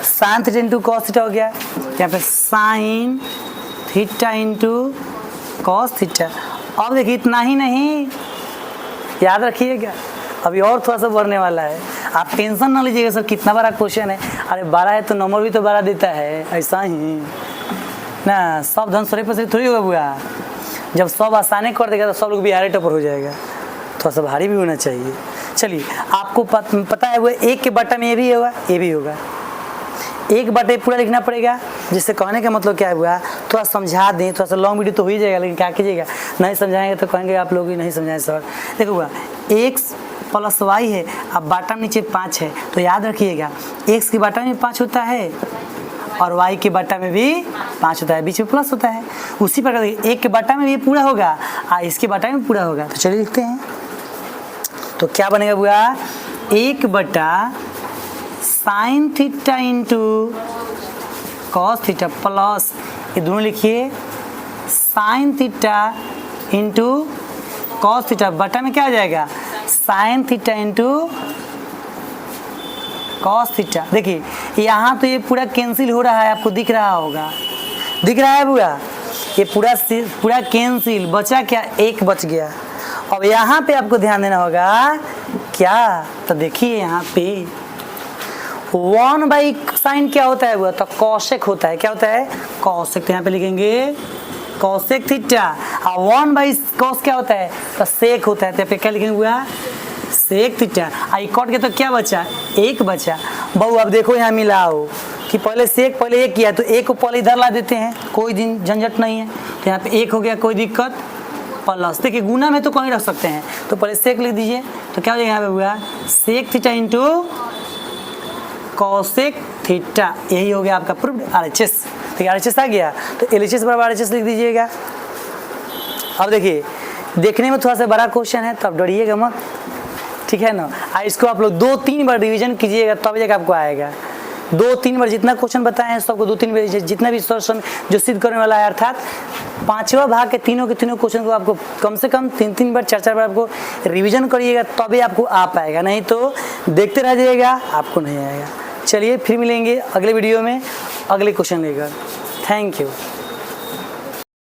sign theta into cos theta हो गया, यहाँ पे sign theta into cos theta. अब देखिए इतना ही नहीं, याद रखिएगा अभी और थोड़ा सा बढ़ने वाला है, आप टेंशन ना लीजिएगा सर कितना बड़ा क्वेश्चन है, अरे 12 है तो नंबर भी तो 12 देता है, ऐसा ही ना, सब धन स्वरूप से थोड़ी होगा बुआ, जब सब आसानी कर देगा तो सब लोग बिहारी टॉपर हो जाएगा, थोड़ा सा भारी भी होना चाहिए। चलिए आपको पता है वो एक के बटा में ये भी होगा, ये भी होगा, एक बटे पूरा लिखना पड़ेगा, जिससे कहने का मतलब क्या हुआ थोड़ा समझा दें, थोड़ा सा लॉन्ग वीडियो तो हो ही जाएगा, लेकिन क्या कीजिएगा नहीं समझाएंगे तो कहेंगे आप लोग ही नहीं समझाएं सर। देखो हुआ एक प्लस वाई है, अब बाटा में नीचे 5 है, तो याद रखिएगा एक्स की बाटा में 5 होता है और वाई के बाटा में भी 5 होता है, बीच में प्लस होता है। उसी प्रकार एक के बाटा में भी पूरा होगा और इसके बाटा में पूरा होगा। तो चलिए लिखते हैं, तो क्या बनेगा बुआ, 1 बटा sine theta into cos theta plus ये दोनों लिखिए sign theta into cos theta, बटा में क्या हो जाएगा sine theta into cos theta. देखिए यहाँ तो ये पूरा कैंसिल हो रहा है, आपको दिख रहा होगा, दिख रहा है बुआ, ये पूरा कैंसिल, बचा क्या, 1 बच गया। अब यहाँ पे आपको ध्यान देना होगा क्या, तो देखिए यहाँ पे 1/sin क्या होता है बुआ, तो कॉसेक होता है, क्या होता है कॉसेक, तो यहाँ पे लिखेंगे कॉसेक थीटा, और 1/cos क्या होता है, तो सेक होता है, तो यहाँ पे क्या लिखेंगे बुआ सेक थीटा। आई कट के तो क्या बचा, 1 बचा। बहू अब देखो यहाँ मिलाओ कि पहले सेक पहले 1 किया, तो 1 को पहले इधर ला देते हैं, कोई दिन झंझट नहीं है, तो यहाँ पे 1 हो गया, कोई दिक्कत, प्लस देखिए गुना में तो कहीं रख सकते हैं, तो पहले सेक लिख दीजिए, तो क्या हो जाएगा यहाँ पे हुआ sec theta into cosec theta, यही हो गया आपका प्रूव्ड RHS। ठीक है, RHS आ गया, तो LHS बराबर RHS लिख दीजिएगा। अब देखिए देखने में थोड़ा सा बड़ा क्वेश्चन है, तो आप डरिएगा मत, ठीक है ना। इसको आप लोग 2-3 बार रिवीजन कीजिएगा, तब जाकर आपको आएगा। 2-3 बार जितना क्वेश्चन बताए हैं सबको 2-3 बार, जितना भी सोल्यूशन जो सिद्ध करने वाला है, अर्थात 5वां भाग के तीनों क्वेश्चन को आपको कम से कम 3-3 बार 4-4 बार आपको रिवीजन करिएगा, तभी आपको आ पाएगा, नहीं तो देखते रह जाइएगा आपको नहीं आएगा। चलिए फिर मिलेंगे अगले वीडियो में अगले क्वेश्चन लेकर। Thank you.